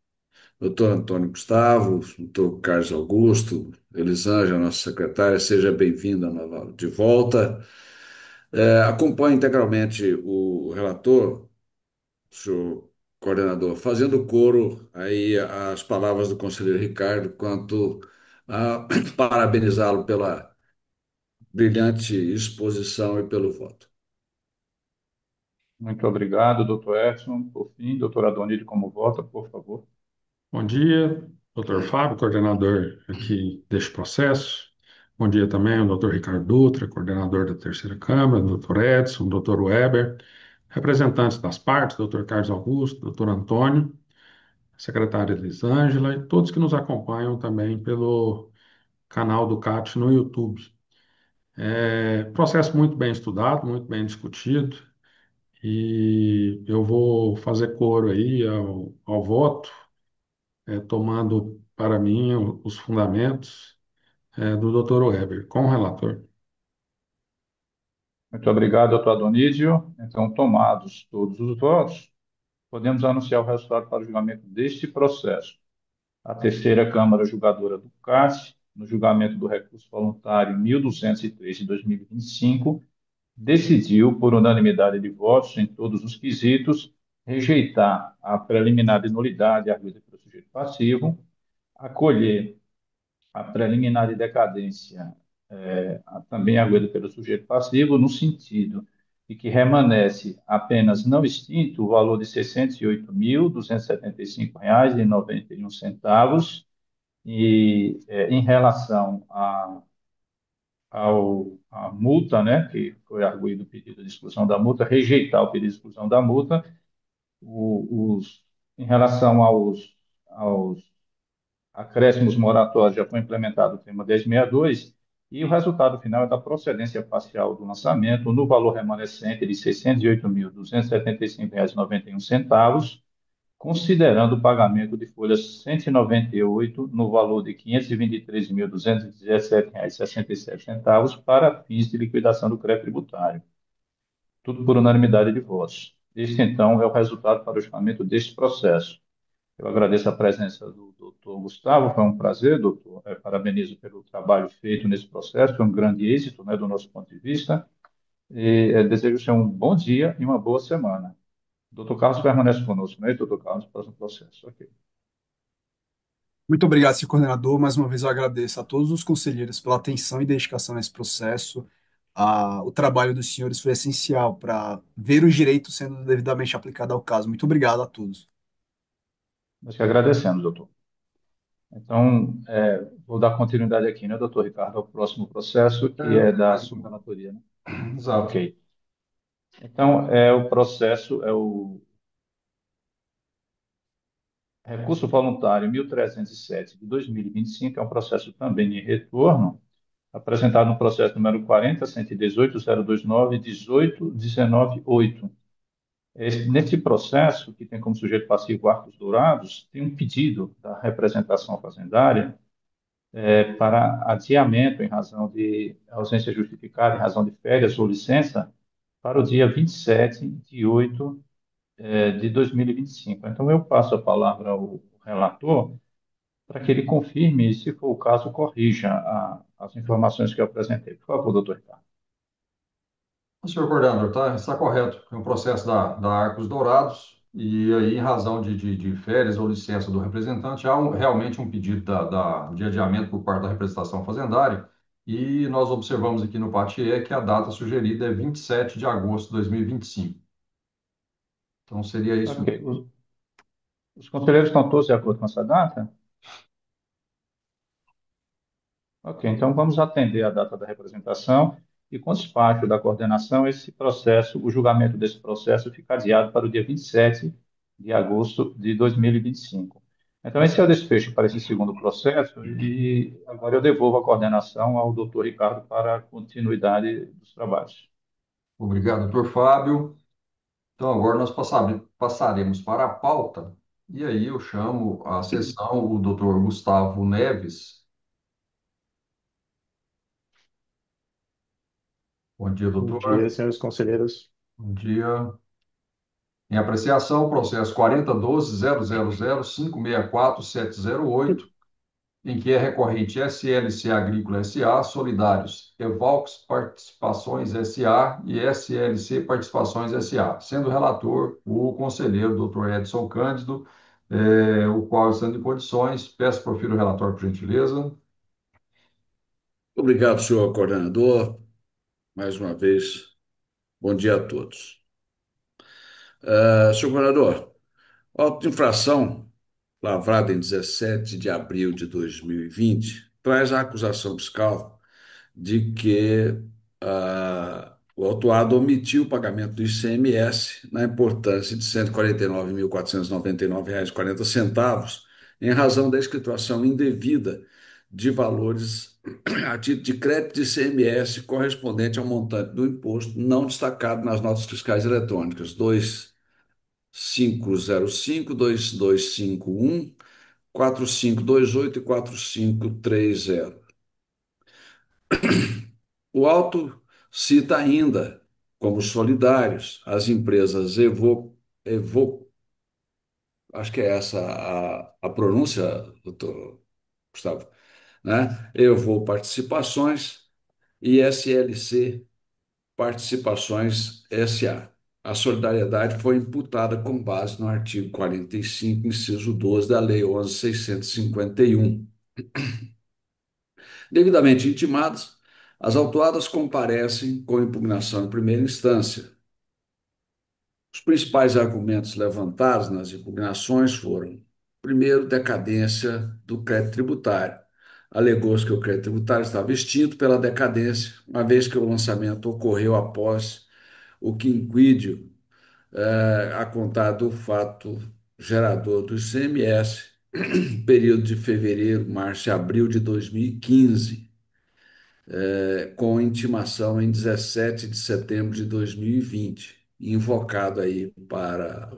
doutor Antônio Gustavo, doutor Carlos Augusto, Elisângela, nossa secretária, seja bem-vinda de volta. Acompanho integralmente o relator, senhor coordenador, fazendo coro aí às palavras do conselheiro Ricardo, quanto a parabenizá-lo pela brilhante exposição e pelo voto. Muito obrigado, doutor Edson. Por fim, doutor Adonide, como vota, por favor. Bom dia, doutor Fábio, coordenador aqui deste processo. Bom dia também ao doutor Ricardo Dutra, coordenador da Terceira Câmara, doutor Edson, doutor Weber, representantes das partes, doutor Carlos Augusto, doutor Antônio, secretária Elisângela e todos que nos acompanham também pelo canal do CAT no YouTube. Processo muito bem estudado, muito bem discutido, e eu vou fazer coro aí ao voto, tomando para mim os fundamentos do Dr. Weber, com o relator. Muito obrigado, doutor Adonísio. Então, tomados todos os votos, podemos anunciar o resultado para o julgamento deste processo. A Terceira Câmara Julgadora do CAS, no julgamento do recurso voluntário 1203 de 2025, decidiu, por unanimidade de votos em todos os quesitos, rejeitar a preliminar de nulidade arguida pelo sujeito passivo, acolher a preliminar de decadência também arguida pelo sujeito passivo, no sentido de que remanesce apenas não extinto o valor de R$ 608.275,91, em relação à multa, né, que foi arguído o pedido de exclusão da multa, rejeitar o pedido de exclusão da multa, em relação aos acréscimos moratórios, já foi implementado o tema 1062, e o resultado final é da procedência parcial do lançamento no valor remanescente de R$ 608.275,91, considerando o pagamento de folhas 198 no valor de R$ 523.217,67 para fins de liquidação do crédito tributário. Tudo por unanimidade de votos. Este, então, é o resultado para o julgamento deste processo. Eu agradeço a presença do doutor Gustavo, foi um prazer, doutor. Parabenizo pelo trabalho feito nesse processo, foi um grande êxito, né, do nosso ponto de vista. E desejo o senhor um bom dia e uma boa semana. Doutor Carlos permanece conosco, né, doutor Carlos, no próximo processo. Ok. Muito obrigado, senhor coordenador. Mais uma vez eu agradeço a todos os conselheiros pela atenção e dedicação nesse processo. O trabalho dos senhores foi essencial para ver os direitos sendo devidamente aplicados ao caso. Muito obrigado a todos. Nós que agradecemos, doutor. Então, vou dar continuidade aqui, né, doutor Ricardo, ao próximo processo, que Eu é tenho da mais um. suprelatoria, né? Exato. Ok. Então, o processo é o recurso voluntário 1307 de 2025, é um processo também de retorno, apresentado no processo número 40.118.029.18.19.8. Nesse processo, que tem como sujeito passivo Arcos Dourados, tem um pedido da representação fazendária para adiamento em razão de ausência justificada, em razão de férias ou licença, para o dia 27 de 8 de 2025. Então, eu passo a palavra ao relator para que ele confirme e, se for o caso, corrija as informações que eu apresentei. Por favor, doutor Ricardo. Senhor coordenador, está correto. É um processo da Arcos Dourados, e aí, em razão de férias ou licença do representante, há realmente um pedido de adiamento por parte da representação fazendária, e nós observamos aqui no PATIE que a data sugerida é 27 de agosto de 2025. Então, seria isso Ok. mesmo. Os conselheiros estão todos de acordo com essa data? Ok, então vamos atender a data da representação e, com despacho da coordenação, esse processo, o julgamento desse processo fica adiado para o dia 27 de agosto de 2025. Então, esse é o desfecho para esse segundo processo e agora eu devolvo a coordenação ao doutor Ricardo para a continuidade dos trabalhos. Obrigado, doutor Fábio. Então, agora nós passaremos para a pauta, e aí eu chamo a sessão o doutor Gustavo Neves. Bom dia, Bom dia, doutor. senhores conselheiros. Bom dia. Em apreciação, processo 4012.000.564.708, em que é recorrente SLC Agrícola SA, Solidários, Evalx Participações SA e SLC Participações SA, sendo relator o conselheiro Dr. Edson Cândido, o qual, estando em condições, peço profira o relatório, por gentileza. Obrigado, senhor coordenador. Mais uma vez, bom dia a todos. Senhor coordenador, auto de infração lavrada em 17 de abril de 2020 traz a acusação fiscal de que o autuado omitiu o pagamento do ICMS na importância de R$ 149.499,40 em razão da escrituração indevida de valores a título de crédito de ICMS correspondente ao montante do imposto não destacado nas notas fiscais eletrônicas 2505, 2251, 4528 e 4530. O auto cita ainda como solidários as empresas acho que é essa a pronúncia, doutor Gustavo, né? Evo Participações e SLC Participações SA. A solidariedade foi imputada com base no artigo 45, inciso 12 da Lei 11.651. Devidamente intimadas, as autuadas comparecem com impugnação em primeira instância. Os principais argumentos levantados nas impugnações foram: primeiro, decadência do crédito tributário. Alegou-se que o crédito tributário estava extinto pela decadência, uma vez que o lançamento ocorreu após o quinquídio a contar do fato gerador do ICMS, período de fevereiro, março e abril de 2015, com intimação em 17 de setembro de 2020, invocado aí para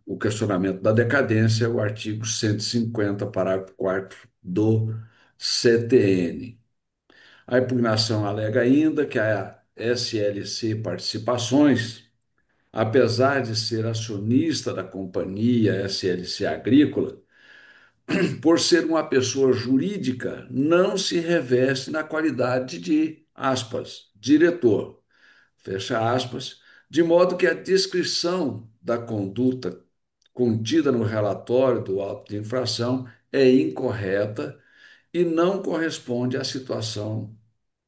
o questionamento da decadência, o artigo 150, parágrafo 4 do CTN. A impugnação alega ainda que a SLC Participações apesar de ser acionista da companhia SLC Agrícola, por ser uma pessoa jurídica, não se reveste na qualidade de, aspas, diretor, fecha aspas, de modo que a descrição da conduta contida no relatório do auto de infração é incorreta e não corresponde à situação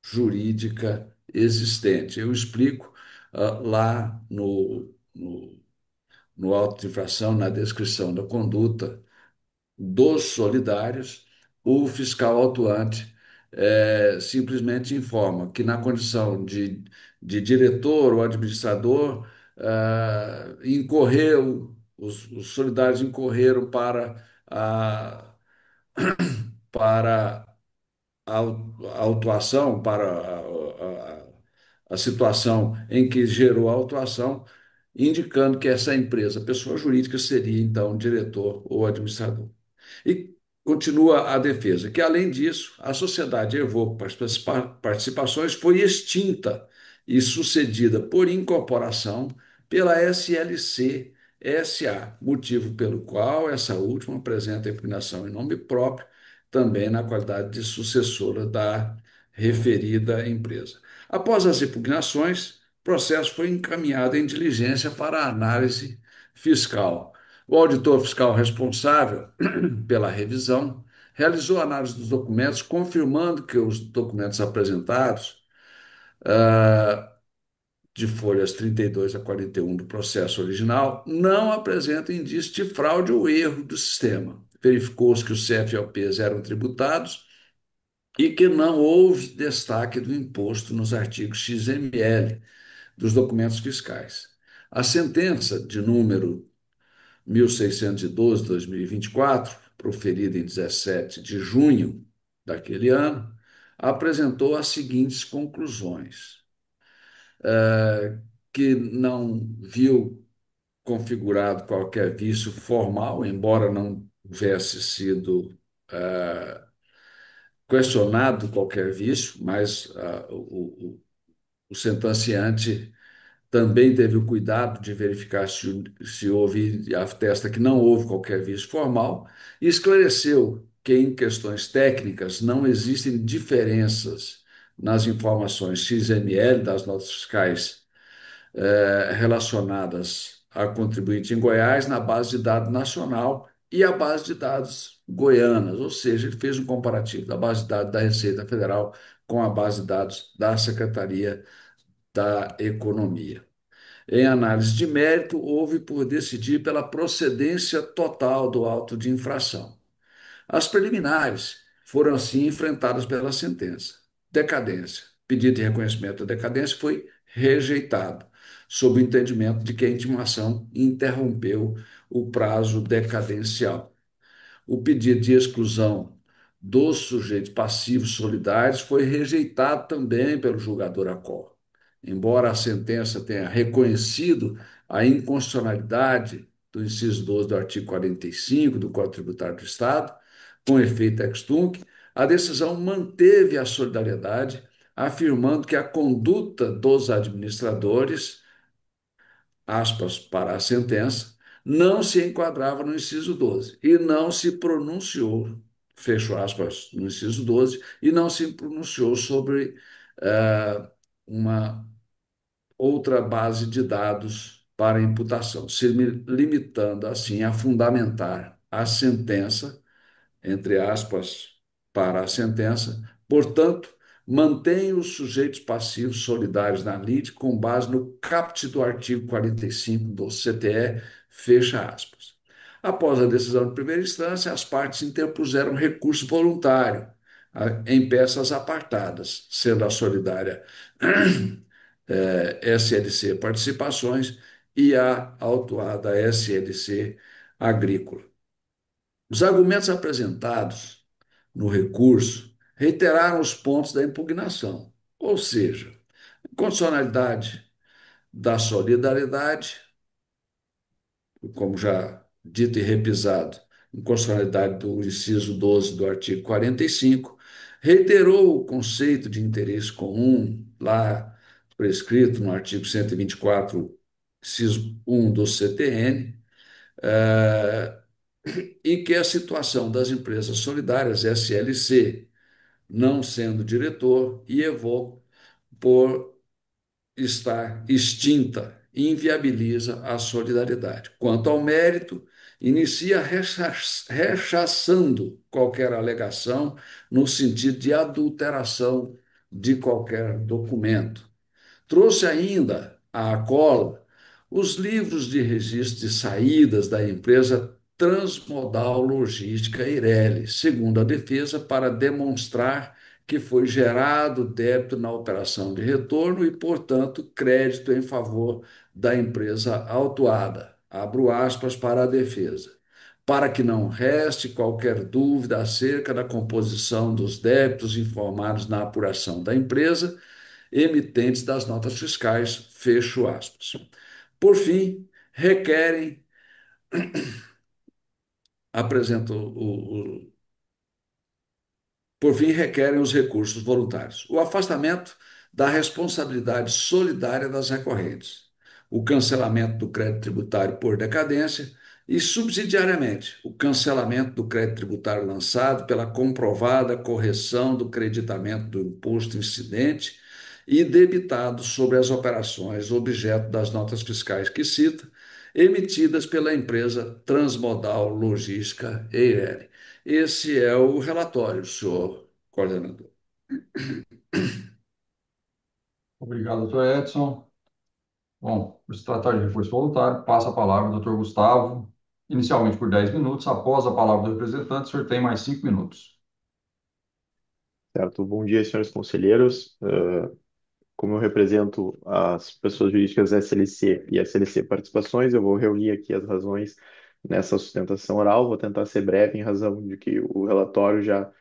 jurídica existente. Eu explico lá no auto de infração, na descrição da conduta dos solidários, o fiscal autuante simplesmente informa que, na condição de diretor ou administrador, os solidários incorreram para a autuação, para a situação em que gerou a autuação, indicando que essa empresa, pessoa jurídica, seria então diretor ou administrador. E continua a defesa, que além disso, a sociedade Evoco Participações foi extinta e sucedida por incorporação pela SLC SA, motivo pelo qual essa última apresenta a impugnação em nome próprio, também na qualidade de sucessora da referida empresa. Após as impugnações, o processo foi encaminhado em diligência para análise fiscal. O auditor fiscal responsável pela revisão realizou a análise dos documentos, confirmando que os documentos apresentados, de folhas 32 a 41 do processo original, não apresentam indício de fraude ou erro do sistema. Verificou-se que os CFLPs eram tributados e que não houve destaque do imposto nos artigos XML dos documentos fiscais. A sentença de número 1612/2024, proferida em 17 de junho daquele ano, apresentou as seguintes conclusões: que não viu configurado qualquer vício formal, embora não tivesse sido questionado qualquer vício, mas o sentenciante também teve o cuidado de verificar se houve, e atesta que não houve qualquer vício formal, e esclareceu que, em questões técnicas, não existem diferenças nas informações XML das notas fiscais relacionadas a contribuinte em Goiás na base de dados nacional e a base de dados goianas, ou seja, ele fez um comparativo da base de dados da Receita Federal com a base de dados da Secretaria da Economia. Em análise de mérito, houve por decidir pela procedência total do auto de infração. As preliminares foram assim enfrentadas pela sentença. Decadência. Pedido de reconhecimento da decadência foi rejeitado, sob o entendimento de que a intimação interrompeu o prazo decadencial. O pedido de exclusão dos sujeitos passivos solidários foi rejeitado também pelo julgador Acol. Embora a sentença tenha reconhecido a inconstitucionalidade do inciso 12 do artigo 45 do Código Tributário do Estado, com efeito ex tunc, a decisão manteve a solidariedade, afirmando que a conduta dos administradores, aspas, para a sentença, não se enquadrava no inciso 12 e não se pronunciou, fecho aspas, no inciso 12, e não se pronunciou sobre uma outra base de dados para imputação, se limitando assim a fundamentar a sentença, entre aspas, para a sentença, portanto, mantém os sujeitos passivos solidários na lide com base no caput do artigo 45 do CTE, fecha aspas. Após a decisão de primeira instância, as partes interpuseram recurso voluntário em peças apartadas, sendo a solidária SLC Participações e a autuada SLC Agrícola. Os argumentos apresentados no recurso reiteraram os pontos da impugnação, ou seja, incondicionalidade da solidariedade, como já dito e repisado, inconstitucionalidade do inciso 12 do artigo 45, reiterou o conceito de interesse comum lá prescrito no artigo 124 inciso 1 do CTN, eh, e que a situação das empresas solidárias, SLC, não sendo diretor, e evoco por estar extinta, inviabiliza a solidariedade. Quanto ao mérito, inicia rechaçando qualquer alegação no sentido de adulteração de qualquer documento. Trouxe ainda à cola os livros de registro de saídas da empresa Transmodal Logística Eireli, segundo a defesa, para demonstrar que foi gerado débito na operação de retorno e, portanto, crédito em favor da empresa autuada. Abro aspas para a defesa. Para que não reste qualquer dúvida acerca da composição dos débitos informados na apuração da empresa, emitentes das notas fiscais, fecho aspas. Por fim, requerem, apresento por fim, requerem os recursos voluntários. O afastamento da responsabilidade solidária das recorrentes, o cancelamento do crédito tributário por decadência e, subsidiariamente, o cancelamento do crédito tributário lançado pela comprovada correção do creditamento do imposto incidente e debitado sobre as operações objeto das notas fiscais que cita, emitidas pela empresa Transmodal Logística Eireli. Esse é o relatório, senhor coordenador. Obrigado, doutor Edson. Bom, por se tratar de reforço voluntário, passa a palavra ao doutor Gustavo, inicialmente por 10 minutos. Após a palavra do representante, o senhor tem mais 5 minutos. Certo. Bom dia, senhores conselheiros. Como eu represento as pessoas jurídicas SLC e SLC Participações, eu vou reunir aqui as razões nessa sustentação oral. Vou tentar ser breve em razão de que o relatório já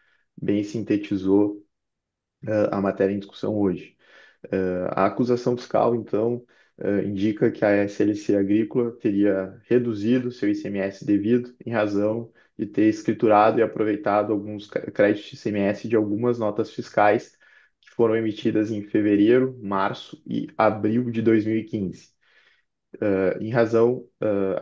bem sintetizou a matéria em discussão hoje. A acusação fiscal, então, indica que a SLC Agrícola teria reduzido seu ICMS devido em razão de ter escriturado e aproveitado alguns créditos de ICMS de algumas notas fiscais que foram emitidas em fevereiro, março e abril de 2015. Em razão,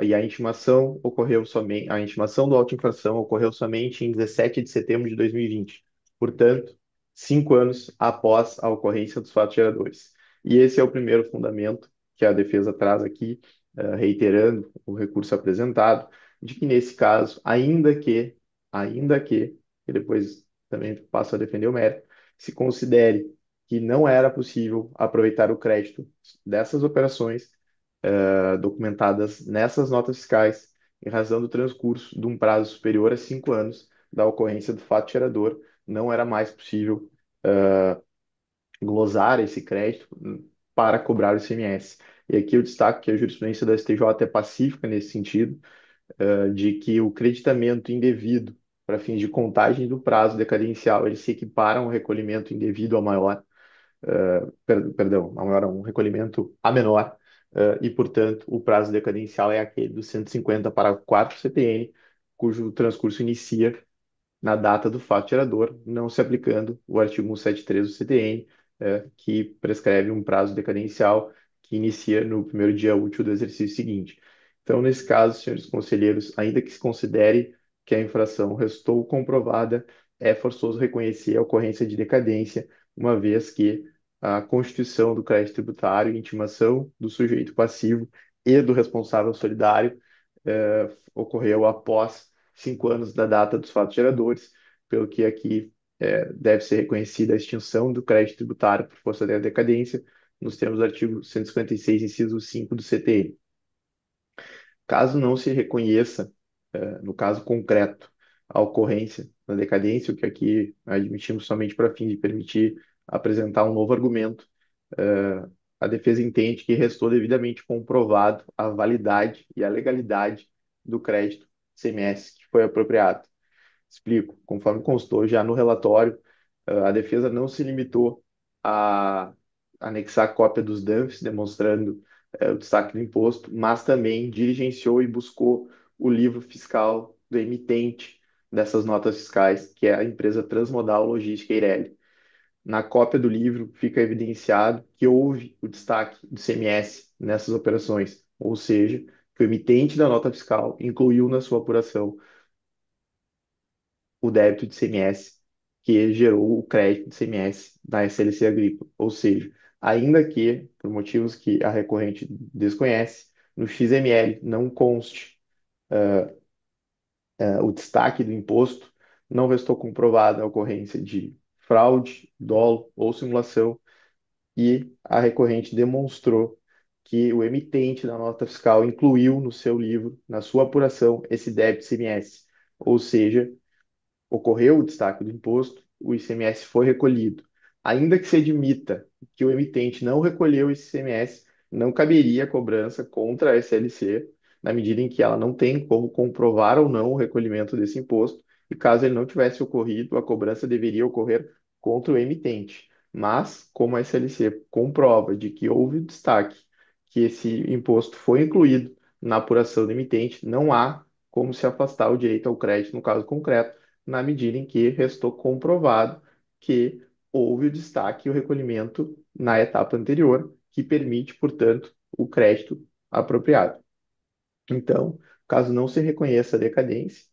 e a intimação ocorreu somente, a intimação do auto-infração ocorreu somente em 17 de setembro de 2020, portanto, 5 anos após a ocorrência dos fatos geradores. E esse é o primeiro fundamento que a defesa traz aqui, reiterando o recurso apresentado, de que nesse caso, e depois também passo a defender o mérito, se considere que não era possível aproveitar o crédito dessas operações documentadas nessas notas fiscais, em razão do transcurso de um prazo superior a 5 anos da ocorrência do fato gerador, não era mais possível glosar esse crédito para cobrar o ICMS. E aqui eu destaco que a jurisprudência da STJ é pacífica nesse sentido, de que o creditamento indevido para fins de contagem do prazo decadencial, ele se equipara a um recolhimento indevido ao maior, perdão, a maior, um recolhimento a menor, e, portanto, o prazo decadencial é aquele dos 150 para 4 CTN, cujo transcurso inicia na data do fato gerador, não se aplicando o artigo 173 do CTN, que prescreve um prazo decadencial que inicia no primeiro dia útil do exercício seguinte. Então, nesse caso, senhores conselheiros, ainda que se considere que a infração restou comprovada, é forçoso reconhecer a ocorrência de decadência, uma vez que a constituição do crédito tributário, intimação do sujeito passivo e do responsável solidário ocorreu após 5 anos da data dos fatos geradores, pelo que aqui deve ser reconhecida a extinção do crédito tributário por força da decadência, nos termos do artigo 156, inciso 5 do CTN. Caso não se reconheça, no caso concreto, a ocorrência da decadência, o que aqui admitimos somente para fim de permitir apresentar um novo argumento, a defesa entende que restou devidamente comprovado a validade e a legalidade do crédito CMS que foi apropriado. Explico. Conforme constou já no relatório, a defesa não se limitou a anexar cópia dos DANFs, demonstrando o destaque do imposto, mas também diligenciou e buscou o livro fiscal do emitente dessas notas fiscais, que é a empresa Transmodal Logística Eireli. Na cópia do livro fica evidenciado que houve o destaque do CMS nessas operações, ou seja, que o emitente da nota fiscal incluiu na sua apuração o débito de ICMS que gerou o crédito de ICMS da SLC agrícola. Ou seja, ainda que, por motivos que a recorrente desconhece, no XML não conste o destaque do imposto, não restou comprovada a ocorrência de fraude, dolo ou simulação, e a recorrente demonstrou que o emitente da nota fiscal incluiu no seu livro, na sua apuração, esse débito ICMS. Ou seja, ocorreu o destaque do imposto, o ICMS foi recolhido. Ainda que se admita que o emitente não recolheu esse ICMS, não caberia a cobrança contra a SLC, na medida em que ela não tem como comprovar ou não o recolhimento desse imposto, e caso ele não tivesse ocorrido, a cobrança deveria ocorrer contra o emitente. Mas, como a SLC comprova de que houve destaque, que esse imposto foi incluído na apuração do emitente, não há como se afastar o direito ao crédito no caso concreto, na medida em que restou comprovado que houve o destaque e o recolhimento na etapa anterior, que permite, portanto, o crédito apropriado. Então, caso não se reconheça a decadência,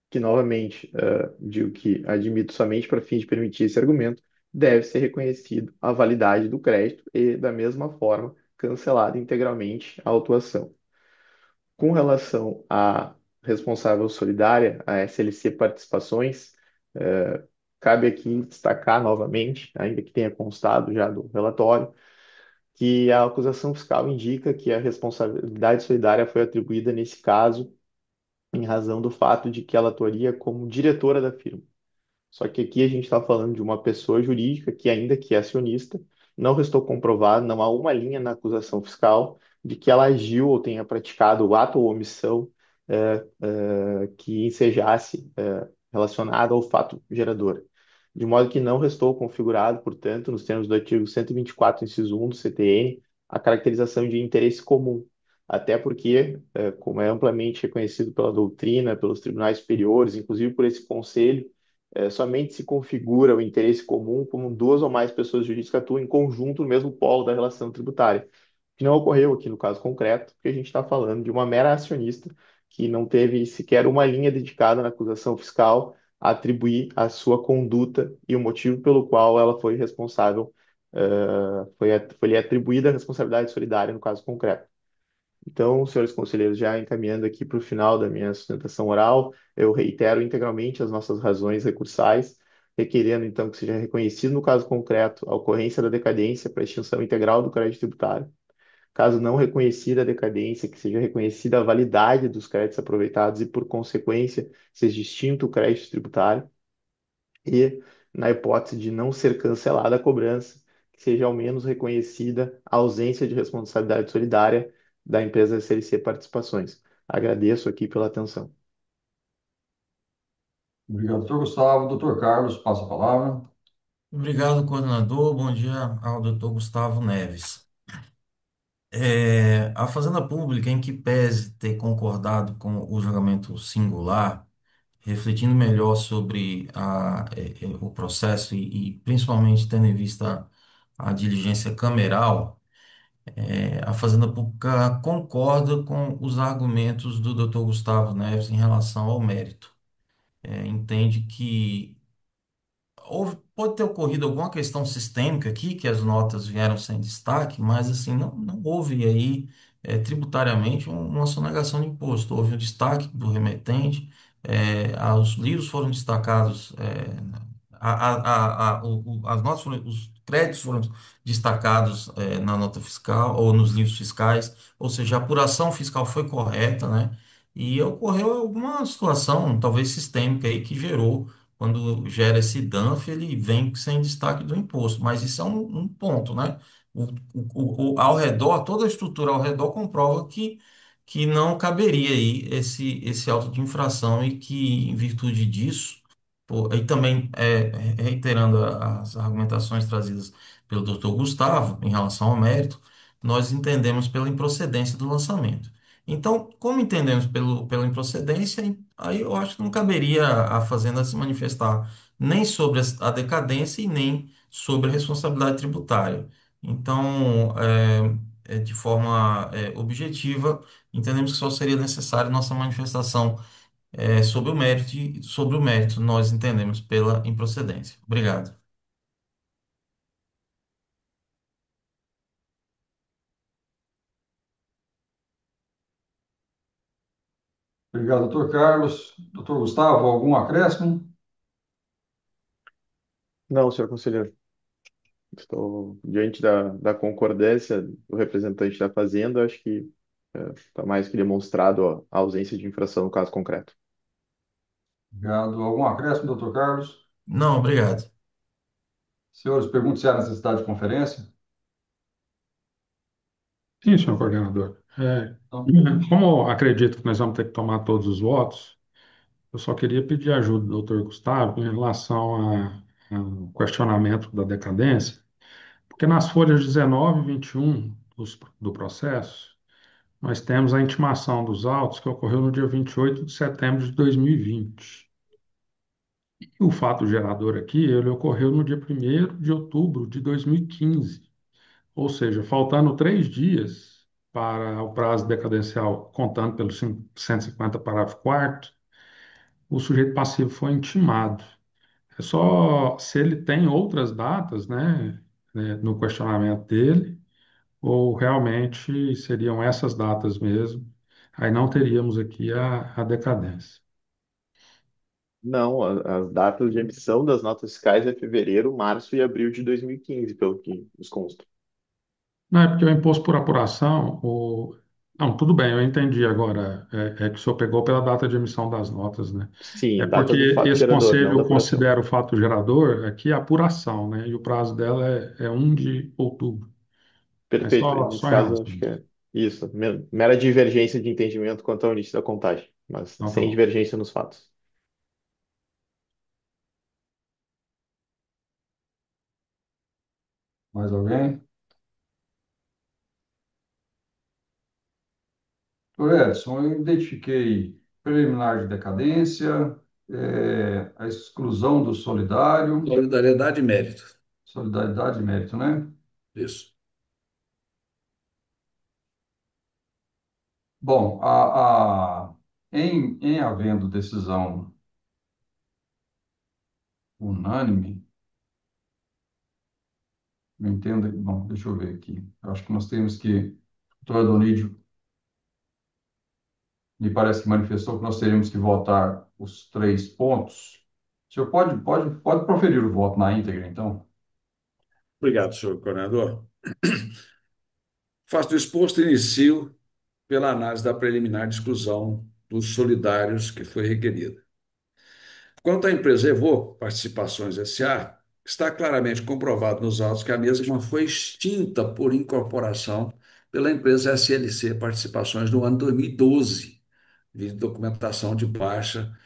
que novamente digo que admito somente para fim de permitir esse argumento, deve ser reconhecido a validade do crédito e, da mesma forma, cancelada integralmente a autuação. Com relação à responsável solidária, a SLC Participações, eh, cabe aqui destacar novamente, ainda que tenha constado já do relatório, que a acusação fiscal indica que a responsabilidade solidária foi atribuída nesse caso em razão do fato de que ela atuaria como diretora da firma. Só que aqui a gente está falando de uma pessoa jurídica que, ainda que é acionista, não restou comprovado, não há uma linha na acusação fiscal de que ela agiu ou tenha praticado o ato ou omissão que ensejasse relacionado ao fato gerador. De modo que não restou configurado, portanto, nos termos do artigo 124, inciso 1 do CTN, a caracterização de interesse comum. Até porque, como é amplamente reconhecido pela doutrina, pelos tribunais superiores, inclusive por esse conselho, somente se configura o interesse comum como duas ou mais pessoas jurídicas que atuam em conjunto no mesmo polo da relação tributária, que não ocorreu aqui no caso concreto, porque a gente está falando de uma mera acionista que não teve sequer uma linha dedicada na acusação fiscal a atribuir a sua conduta e o motivo pelo qual ela foi responsável, foi-lhe atribuída a responsabilidade solidária no caso concreto. Então, senhores conselheiros, já encaminhando aqui para o final da minha sustentação oral, eu reitero integralmente as nossas razões recursais, requerendo então que seja reconhecido no caso concreto a ocorrência da decadência para extinção integral do crédito tributário. Caso não reconhecida a decadência, que seja reconhecida a validade dos créditos aproveitados e, por consequência, seja extinto o crédito tributário. E, na hipótese de não ser cancelada a cobrança, que seja ao menos reconhecida a ausência de responsabilidade solidária da empresa SLC Participações. Agradeço aqui pela atenção. Obrigado, doutor Gustavo. Doutor Carlos, passa a palavra. Obrigado, coordenador. Bom dia ao doutor Gustavo Neves. A Fazenda Pública, em que pese ter concordado com o julgamento singular, refletindo melhor sobre o processo e principalmente tendo em vista a diligência cameral, a Fazenda Pública concorda com os argumentos do Dr. Gustavo Neves em relação ao mérito. Entende que pode ter ocorrido alguma questão sistêmica aqui, que as notas vieram sem destaque, mas assim, não houve aí tributariamente uma sonegação de imposto. Houve um destaque do remetente, os livros foram destacados, as notas os créditos foram destacados na nota fiscal ou nos livros fiscais, ou seja, a apuração fiscal foi correta, né? E ocorreu alguma situação, talvez sistêmica aí, que gerou quando gera esse DANF, ele vem sem destaque do imposto, mas isso é um ponto, né? Ao redor, toda a estrutura ao redor comprova que não caberia aí esse auto de infração e que, em virtude disso, e também reiterando as argumentações trazidas pelo Dr. Gustavo em relação ao mérito, nós entendemos pela improcedência do lançamento. Então, como entendemos pela improcedência, aí eu acho que não caberia a Fazenda se manifestar nem sobre a decadência e nem sobre a responsabilidade tributária. Então, de forma objetiva, entendemos que só seria necessária nossa manifestação sobre o mérito, nós entendemos pela improcedência. Obrigado. Obrigado, doutor Carlos. Doutor Gustavo, algum acréscimo? Não, senhor conselheiro. Estou diante da concordância do representante da Fazenda, acho que está mais que demonstrado a ausência de infração no caso concreto. Obrigado. Algum acréscimo, doutor Carlos? Não, obrigado. Senhores, pergunto se há necessidade de conferência. Sim, senhor coordenador. Então, Como acredito que nós vamos ter que tomar todos os votos, eu só queria pedir ajuda do doutor Gustavo em relação ao questionamento da decadência, porque nas folhas 19 e 21 do processo, nós temos a intimação dos autos que ocorreu no dia 28 de setembro de 2020. E o fato gerador aqui, ele ocorreu no dia 1º de outubro de 2015, ou seja, faltando 3 dias para o prazo decadencial, contando pelo 150, parágrafo 4º, o sujeito passivo foi intimado. É só se ele tem outras datas, né, no questionamento dele, ou realmente seriam essas datas mesmo, aí não teríamos aqui a decadência. Não, as datas de emissão das notas fiscais é fevereiro, março e abril de 2015, pelo que nos consta. Não é porque o imposto por apuração, não, tudo bem, eu entendi agora, é que o senhor pegou pela data de emissão das notas, né? É Sim, porque data do fato esse gerador, não da conselho apuração. considera o fato gerador aqui a apuração, né? E o prazo dela é 1 de outubro. É Perfeito. só Nesse em caso, relação a acho que isso. é isso. Mera divergência de entendimento quanto ao início da contagem, mas Então tá sem bom. divergência nos fatos. mais alguém? Doutor Edson, eu identifiquei preliminar de decadência, a exclusão do solidário, Solidariedade e mérito. solidariedade e mérito, né? Isso. Bom, em havendo decisão unânime, eu entendo. Bom, deixa eu ver aqui. Eu acho que nós temos que. O doutor Adonídio me parece que manifestou que nós teríamos que votar os 3 pontos. O senhor pode proferir o voto na íntegra, então? Obrigado, senhor coordenador. Faço o exposto e inicio pela análise da preliminar de exclusão dos solidários que foi requerida. Quanto à empresa Evoco Participações S.A., está claramente comprovado nos autos que a mesma foi extinta por incorporação pela empresa SLC Participações no ano 2012, de documentação de baixa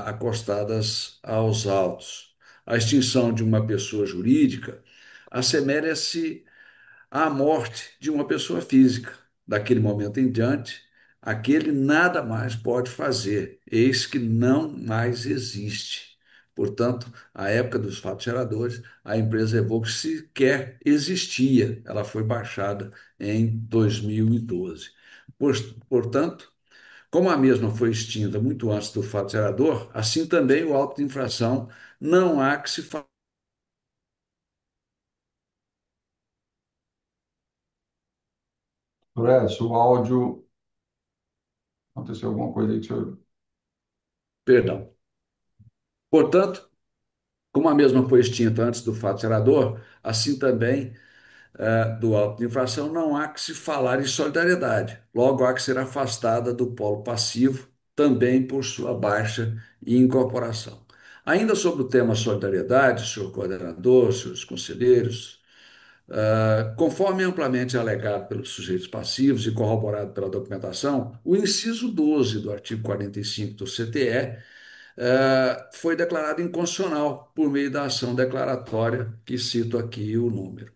acostadas aos autos. A extinção de uma pessoa jurídica assemelha-se à morte de uma pessoa física. Daquele momento em diante, aquele nada mais pode fazer, eis que não mais existe. Portanto, à época dos fatos geradores, a empresa Evoque sequer existia, ela foi baixada em 2012. Portanto, como a mesma foi extinta muito antes do fato gerador, assim também o auto de infração não há que se falar. Doutor Edson, o áudio. Aconteceu alguma coisa aí que o senhor. Perdão. Portanto, como a mesma foi extinta antes do fato gerador, assim também do auto de infração não há que se falar em solidariedade. Logo, há que ser afastada do polo passivo, também por sua baixa incorporação. Ainda sobre o tema solidariedade, senhor coordenador, senhores conselheiros, conforme amplamente alegado pelos sujeitos passivos e corroborado pela documentação, o inciso 12 do artigo 45 do CTE foi declarado inconstitucional por meio da ação declaratória, que cito aqui o número.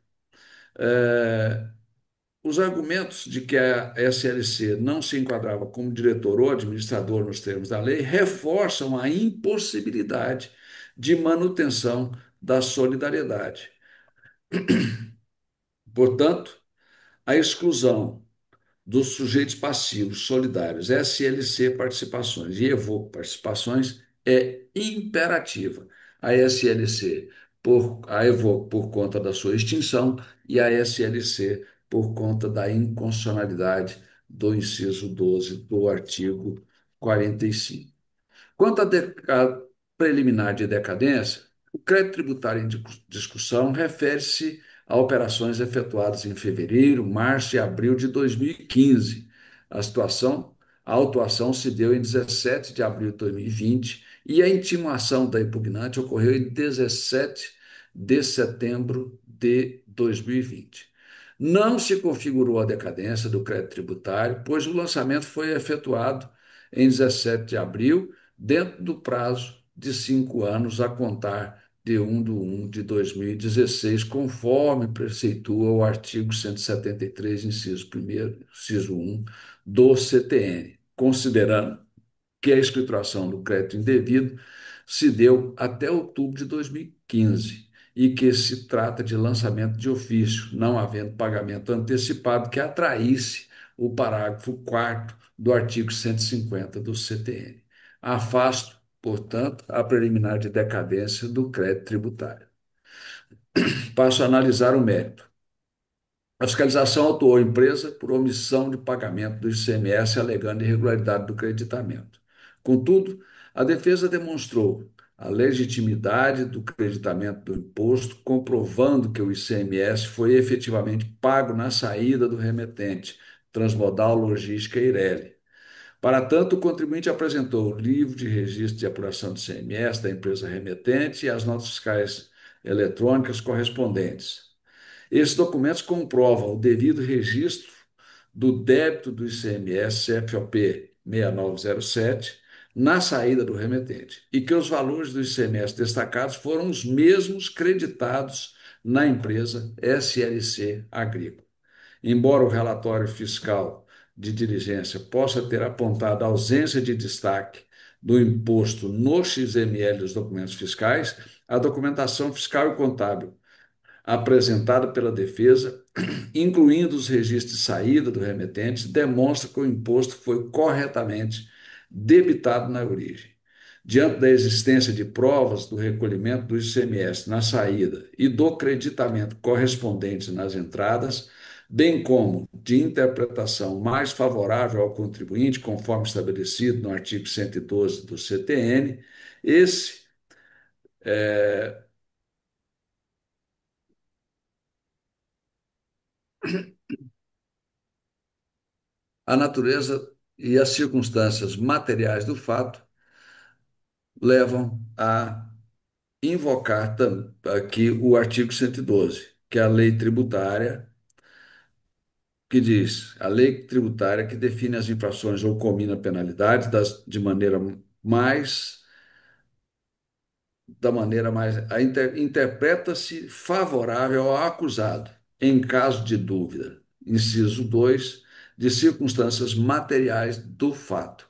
É, os argumentos de que a SLC não se enquadrava como diretor ou administrador nos termos da lei reforçam a impossibilidade de manutenção da solidariedade. Portanto, A exclusão dos sujeitos passivos solidários, SLC participações e EVO participações é imperativa. A SLC a EVO por conta da sua extinção e a SLC por conta da inconstitucionalidade do inciso 12 do artigo 45. Quanto à preliminar de decadência, o crédito tributário em discussão refere-se a operações efetuadas em fevereiro, março e abril de 2015. A situação, a autuação se deu em 17 de abril de 2020 e a intimação da impugnante ocorreu em 17 de setembro de 2020. Não se configurou a decadência do crédito tributário, pois o lançamento foi efetuado em 17 de abril dentro do prazo de 5 anos a contar de 1 de 2016, conforme preceitua o artigo 173, inciso 1º, inciso 1 do CTN, considerando que a escrituração do crédito indevido se deu até outubro de 2015 e que se trata de lançamento de ofício, não havendo pagamento antecipado que atraísse o parágrafo 4º do artigo 150 do CTN. Afasto, portanto, a preliminar de decadência do crédito tributário. Passo a analisar o mérito. A fiscalização autuou a empresa por omissão de pagamento do ICMS, alegando irregularidade do creditamento. Contudo, a defesa demonstrou a legitimidade do creditamento do imposto, comprovando que o ICMS foi efetivamente pago na saída do remetente, Transmodal Logística Eireli. Para tanto, o contribuinte apresentou o livro de registro de apuração do ICMS da empresa remetente e as notas fiscais eletrônicas correspondentes. Esses documentos comprovam o devido registro do débito do ICMS CFOP 6907 na saída do remetente e que os valores do ICMS destacados foram os mesmos creditados na empresa SLC Agrícola. Embora o relatório fiscal de diligência possa ter apontado a ausência de destaque do imposto no XML dos documentos fiscais, a documentação fiscal e contábil apresentada pela defesa, incluindo os registros de saída do remetente, demonstra que o imposto foi corretamente debitado na origem. Diante da existência de provas do recolhimento do ICMS na saída e do creditamento correspondente nas entradas, bem como de interpretação mais favorável ao contribuinte, conforme estabelecido no artigo 112 do CTN, esse é, a natureza e as circunstâncias materiais do fato levam a invocar aqui o artigo 112, que é a lei tributária, que diz, a lei tributária que define as infrações ou comina penalidades de maneira mais interpreta-se favorável ao acusado, em caso de dúvida. Inciso 2, de circunstâncias materiais do fato.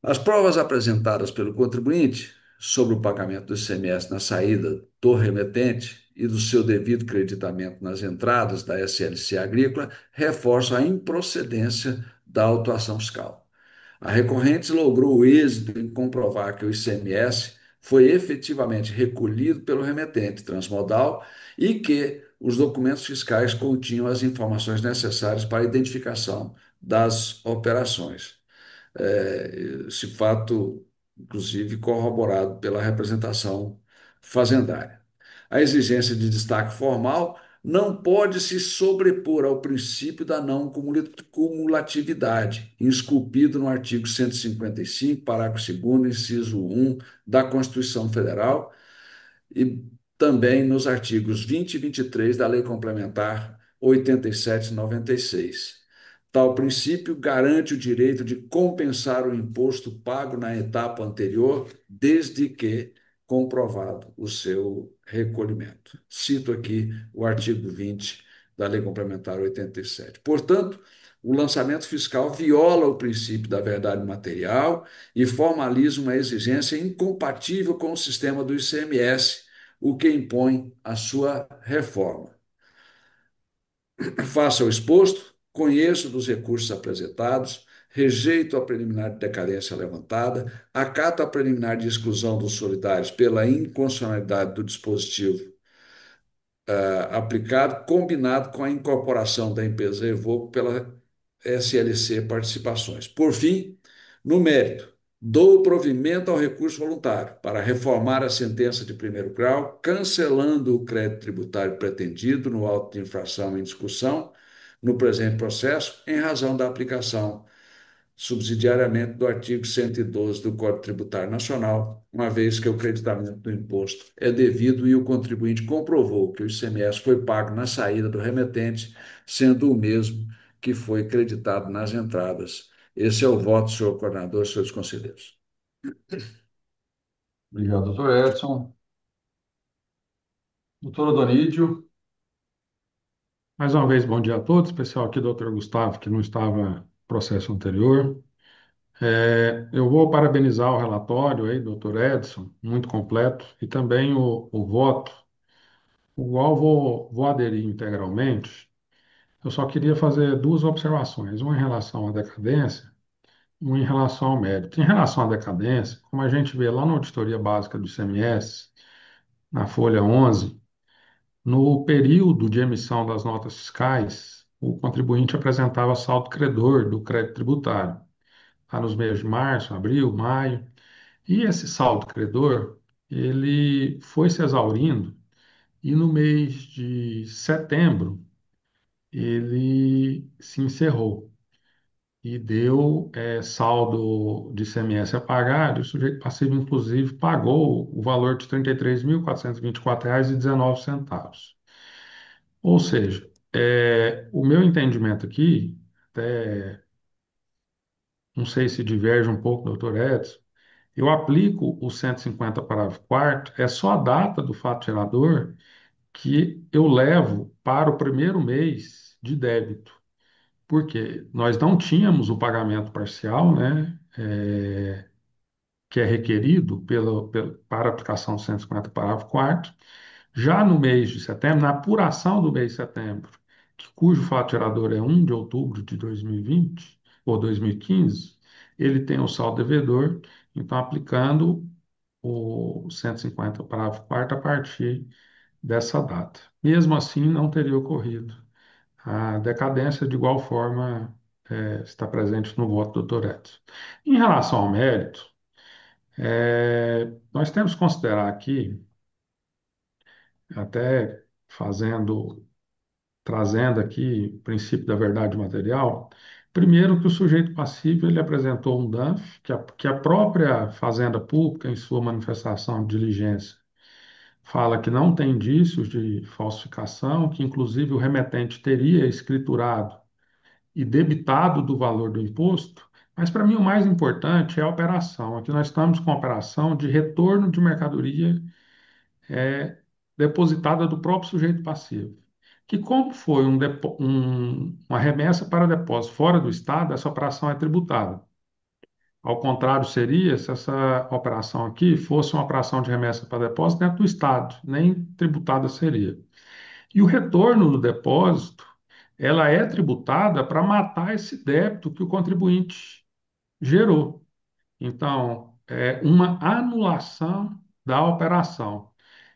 As provas apresentadas pelo contribuinte sobre o pagamento do ICMS na saída do remetente e do seu devido creditamento nas entradas da SLC Agrícola reforçam a improcedência da autuação fiscal. A recorrente logrou o êxito em comprovar que o ICMS foi efetivamente recolhido pelo remetente transmodal e que os documentos fiscais continham as informações necessárias para a identificação das operações. Esse fato, inclusive, corroborado pela representação fazendária. A exigência de destaque formal não pode se sobrepor ao princípio da não cumulatividade, esculpido no artigo 155, parágrafo 2º, inciso 1 da Constituição Federal e também nos artigos 20 e 23 da Lei Complementar 87/96. Tal princípio garante o direito de compensar o imposto pago na etapa anterior, desde que comprovado o seu recolhimento. Cito aqui o artigo 20 da Lei Complementar 87. Portanto, o lançamento fiscal viola o princípio da verdade material e formaliza uma exigência incompatível com o sistema do ICMS, o que impõe a sua reforma. Faça o exposto, conheço dos recursos apresentados, rejeito a preliminar de decadência levantada, acato a preliminar de exclusão dos solidários pela inconstitucionalidade do dispositivo aplicado, combinado com a incorporação da empresa Evoco pela SLC Participações. Por fim, no mérito, dou provimento ao recurso voluntário para reformar a sentença de primeiro grau, cancelando o crédito tributário pretendido no auto de infração em discussão no presente processo, em razão da aplicação subsidiariamente do artigo 112 do Código Tributário Nacional, uma vez que o creditamento do imposto é devido e o contribuinte comprovou que o ICMS foi pago na saída do remetente, sendo o mesmo que foi creditado nas entradas. Esse é o voto, senhor coordenador, senhores conselheiros. Obrigado, doutor Edson. Doutor Adonídio. Mais uma vez, bom dia a todos, especial aqui, doutor Gustavo, que não estava no processo anterior. Eu vou parabenizar o relatório aí, doutor Edson, muito completo, e também o voto, o qual vou aderir integralmente. Eu só queria fazer duas observações, uma em relação à decadência, uma em relação ao mérito. Em relação à decadência, como a gente vê lá na auditoria básica do ICMS, na folha 11, no período de emissão das notas fiscais, o contribuinte apresentava saldo credor do crédito tributário, tá, nos meses de março, abril, maio. E esse saldo credor, ele foi se exaurindo e no mês de setembro ele se encerrou e deu saldo de ICMS a pagar, e o sujeito passivo, inclusive, pagou o valor de R$ 33.424,19. Ou seja, o meu entendimento aqui, até não sei se diverge um pouco, doutor Edson, eu aplico o 150 parágrafo 4 é só a data do fato gerador que eu levo para o primeiro mês de débito, porque nós não tínhamos o pagamento parcial, né, que é requerido para a aplicação do 150 parágrafo 4. Já no mês de setembro, na apuração do mês de setembro, cujo fato gerador é 1 de outubro de 2020 ou 2015, ele tem o saldo devedor, então aplicando o 150 parágrafo 4 a partir dessa data. Mesmo assim, não teria ocorrido. A decadência, de igual forma, está presente no voto do Dr. Edson. Em relação ao mérito, nós temos que considerar aqui, até trazendo aqui o princípio da verdade material, primeiro que o sujeito passivo ele apresentou um DANF, que a própria Fazenda Pública, em sua manifestação de diligência, fala que não tem indícios de falsificação, que inclusive o remetente teria escriturado e debitado do valor do imposto, mas para mim o mais importante é a operação. Aqui nós estamos com a operação de retorno de mercadoria depositada do próprio sujeito passivo. Que como foi uma remessa para depósito fora do Estado, essa operação é tributada. Ao contrário, seria se essa operação aqui fosse uma operação de remessa para depósito dentro do Estado, nem tributada seria. E o retorno do depósito, ela é tributada para matar esse débito que o contribuinte gerou. Então, é uma anulação da operação.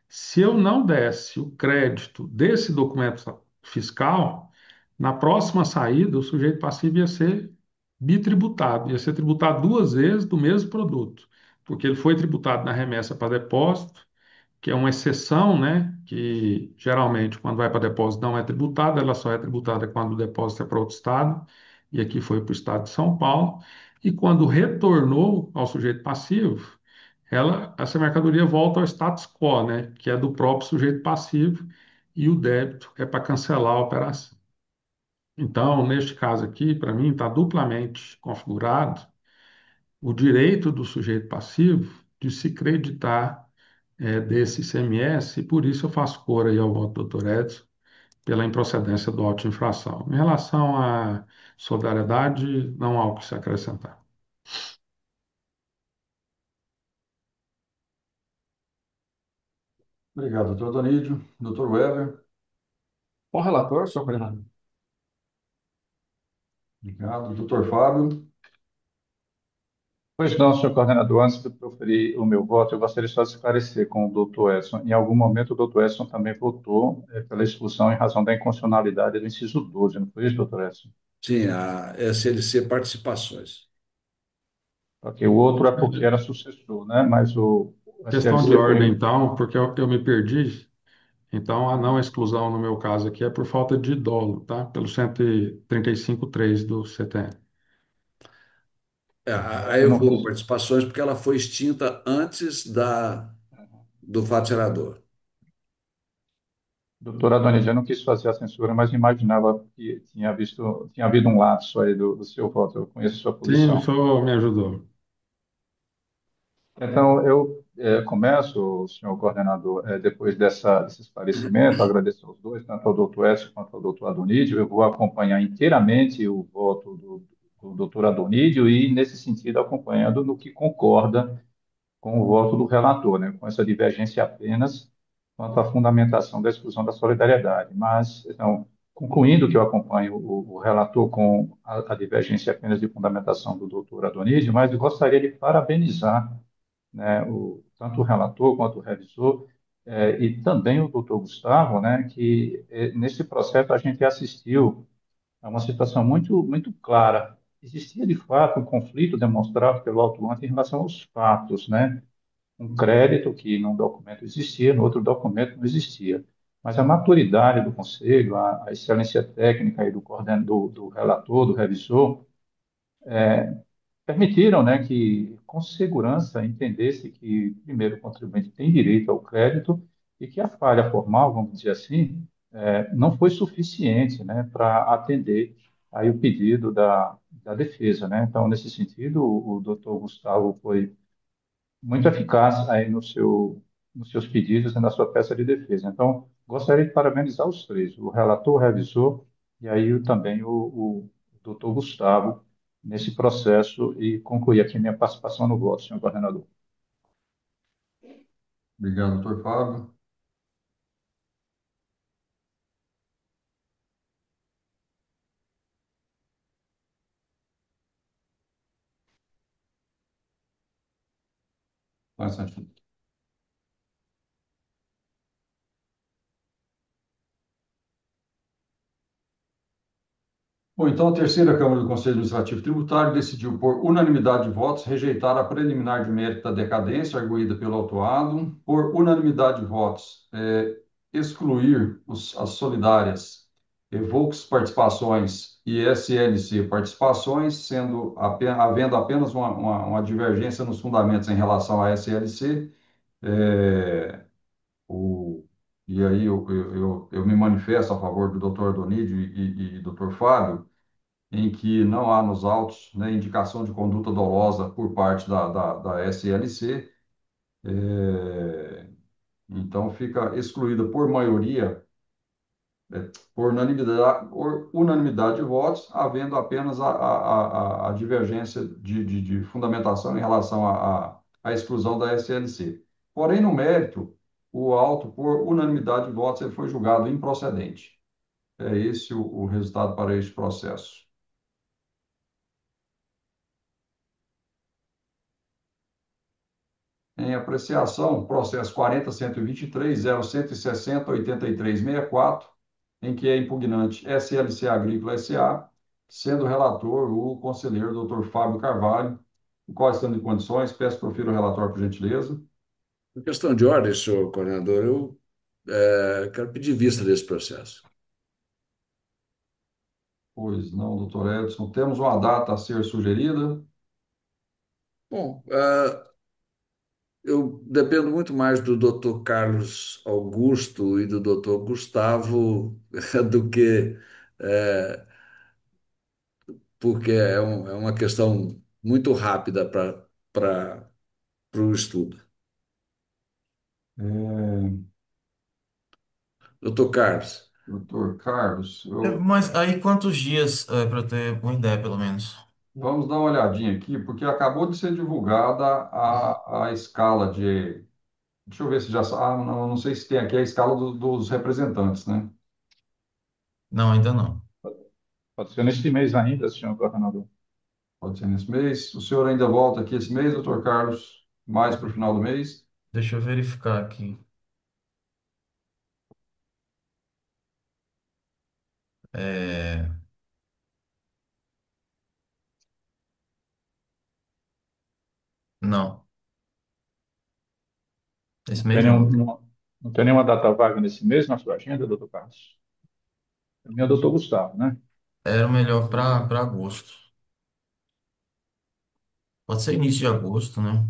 Se eu não desse o crédito desse documento fiscal, na próxima saída, o sujeito passivo ia ser bitributado, ia ser tributado duas vezes do mesmo produto, porque ele foi tributado na remessa para depósito, que é uma exceção, né? Que geralmente, quando vai para depósito, não é tributada, ela só é tributada quando o depósito é para outro estado, e aqui foi para o estado de São Paulo, e quando retornou ao sujeito passivo, essa mercadoria volta ao status quo, né? Que é do próprio sujeito passivo, e o débito é para cancelar a operação. Então, neste caso aqui, para mim, está duplamente configurado o direito do sujeito passivo de se creditar desse ICMS, e por isso eu faço cor aí ao voto do doutor Edson pela improcedência do auto de infração. Em relação à solidariedade, não há o que se acrescentar. Obrigado, doutor Adonídio. Doutor Weber. Com o relator, senhor coordenador. Obrigado. Doutor Fábio. Pois não, senhor coordenador, antes de proferir o meu voto, eu gostaria só de esclarecer com o doutor Edson. Em algum momento, o doutor Edson também votou pela expulsão em razão da inconstitucionalidade do inciso 12, não foi isso, doutor Edson? Sim, a SLC Participações. Porque o outro é porque era sucessor, né? Mas o Questão de SLC ordem, foi. então, porque eu me perdi. Então, a não exclusão no meu caso aqui é por falta de dolo, tá? Pelo 135.3 do CTN. Aí Eu eu não vou com quis. participações porque ela foi extinta antes do fato gerador. Doutora Donizete, eu não quis fazer a censura, mas imaginava que tinha havido um lapso aí do seu voto. Eu conheço a sua Sim, o posição. senhor me ajudou. Então, eu começo, senhor coordenador, depois desse esclarecimento, agradeço aos dois, tanto ao doutor Edson quanto ao doutor Adonídio. Eu vou acompanhar inteiramente o voto do doutor Adonídio e, nesse sentido, acompanhando no que concorda com o voto do relator, né, com essa divergência apenas quanto à fundamentação da exclusão da solidariedade. Mas, então, concluindo que eu acompanho o relator com a divergência apenas de fundamentação do doutor Adonídio, mas eu gostaria de parabenizar, né, tanto o relator quanto o revisor, e também o doutor Gustavo, né, que nesse processo a gente assistiu a uma situação muito clara. Existia, de fato, um conflito demonstrado pelo autuante em relação aos fatos, né? Um crédito que num documento existia, no outro documento não existia. Mas a maturidade do conselho, a excelência técnica e do relator, do revisor, permitiram, né, que com segurança entendesse que, primeiro, o contribuinte tem direito ao crédito e que a falha formal, vamos dizer assim, não foi suficiente, né, para atender aí o pedido da defesa, né? Então, nesse sentido, o doutor Gustavo foi muito eficaz aí nos seus pedidos e na sua peça de defesa. Então, gostaria de parabenizar os três, o relator, o revisor e aí também o doutor Gustavo, nesse processo e concluir aqui minha participação no voto, senhor coordenador. Obrigado, doutor Fábio. Vai, Santinho. Bom, então a terceira Câmara do Conselho Administrativo Tributário decidiu, por unanimidade de votos, rejeitar a preliminar de mérito da decadência arguída pelo autuado, por unanimidade de votos, excluir as solidárias Volks Participações e SLC Participações, havendo apenas uma divergência nos fundamentos em relação à SLC, é, o, e aí eu me manifesto a favor do doutor Donídio e doutor Fábio, em que não há nos autos, né, indicação de conduta dolosa por parte da SLC, então fica excluída por maioria, por unanimidade de votos, havendo apenas a divergência de fundamentação em relação à exclusão da SLC. Porém, no mérito, o auto, por unanimidade de votos, ele foi julgado improcedente. É esse o resultado para este processo. Em apreciação, processo 40.123.0.160.8364, em que é impugnante SLC Agrícola S.A., sendo relator o conselheiro Dr. Fábio Carvalho, o qual, estando em condições, peço profira o relatório, por gentileza. Em questão de ordem, senhor coordenador, eu quero pedir vista desse processo. Pois não, doutor Edson. Temos uma data a ser sugerida. Bom, eu dependo muito mais do doutor Carlos Augusto e do doutor Gustavo do que porque é uma questão muito rápida para o estudo. É, Doutor Carlos, doutor Carlos, Mas aí quantos dias, para eu ter uma ideia, pelo menos? vamos dar uma olhadinha aqui, porque acabou de ser divulgada a escala de. Deixa eu ver se já. Não sei se tem aqui a escala dos representantes, né? Não, ainda não. Pode ser neste mês ainda, senhor coordenador. Pode ser nesse mês. O senhor ainda volta aqui esse mês, doutor Carlos, mais para o final do mês? Deixa eu verificar aqui. É, não, Não esse tem mês não. não tem nenhuma data vaga nesse mês na sua agenda, doutor Carlos? O meu é o doutor Gustavo, né? Era o melhor para agosto. Pode ser início de agosto, né?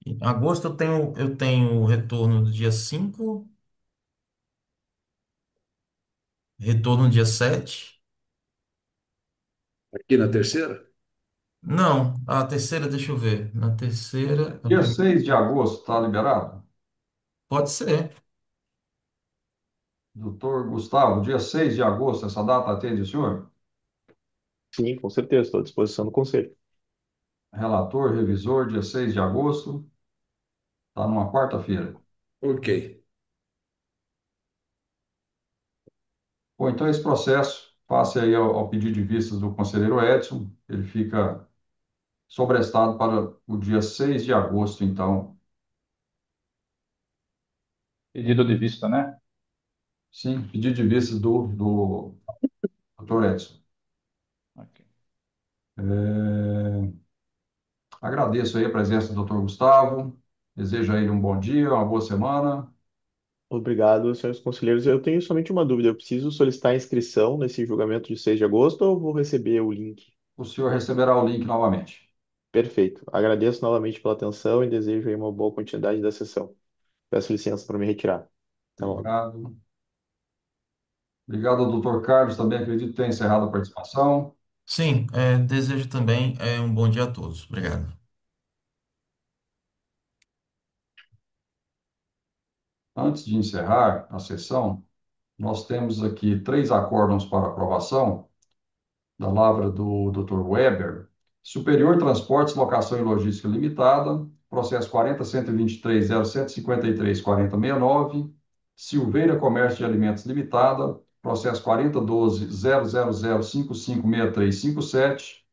Em agosto eu tenho o retorno do dia 5, retorno no dia 7. Aqui na terceira? Não, a terceira, deixa eu ver. Na terceira, a Dia primeira. 6 de agosto, está liberado? Pode ser. Doutor Gustavo, dia 6 de agosto, essa data atende o senhor? Sim, com certeza, estou à disposição do conselho. Relator, revisor, dia 6 de agosto, está numa quarta-feira. Ok. Bom, então esse processo, passe aí ao pedido de vistas do conselheiro Edson, ele fica sobrestado para o dia 6 de agosto, então. Pedido de vista, né? Sim, pedido de vistas do doutor Edson. Ok. É, agradeço aí a presença do doutor Gustavo, desejo a ele um bom dia, uma boa semana. Obrigado, senhores conselheiros. Eu tenho somente uma dúvida. Eu preciso solicitar inscrição nesse julgamento de 6 de agosto ou vou receber o link? O senhor receberá o link novamente. Perfeito. Agradeço novamente pela atenção e desejo aí uma boa continuidade da sessão. Peço licença para me retirar. Até logo. Obrigado. Obrigado ao doutor Carlos, também acredito ter encerrado a participação. Sim, desejo também um bom dia a todos. Obrigado. Antes de encerrar a sessão, nós temos aqui 3 acórdãos para aprovação da lavra do Dr. Weber. Superior Transportes, Locação e Logística Limitada, processo 40.123.0153.4069. Silveira Comércio de Alimentos Limitada, processo 40.12.000556357.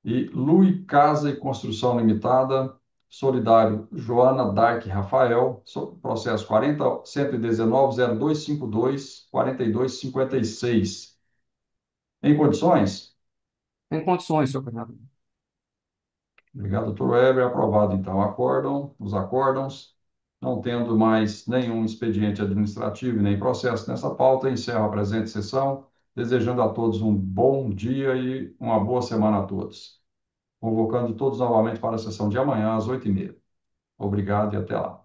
E Lui Casa e Construção Limitada, Solidário Joana Dark Rafael, processo 40.119.0252.4256. Em condições? Em condições, senhor coordenador. Obrigado, doutor Weber. Aprovado, então, os acórdãos. Não tendo mais nenhum expediente administrativo e nem processo nessa pauta, encerro a presente sessão, desejando a todos um bom dia e uma boa semana a todos. Convocando todos novamente para a sessão de amanhã, às 8h30. Obrigado e até lá.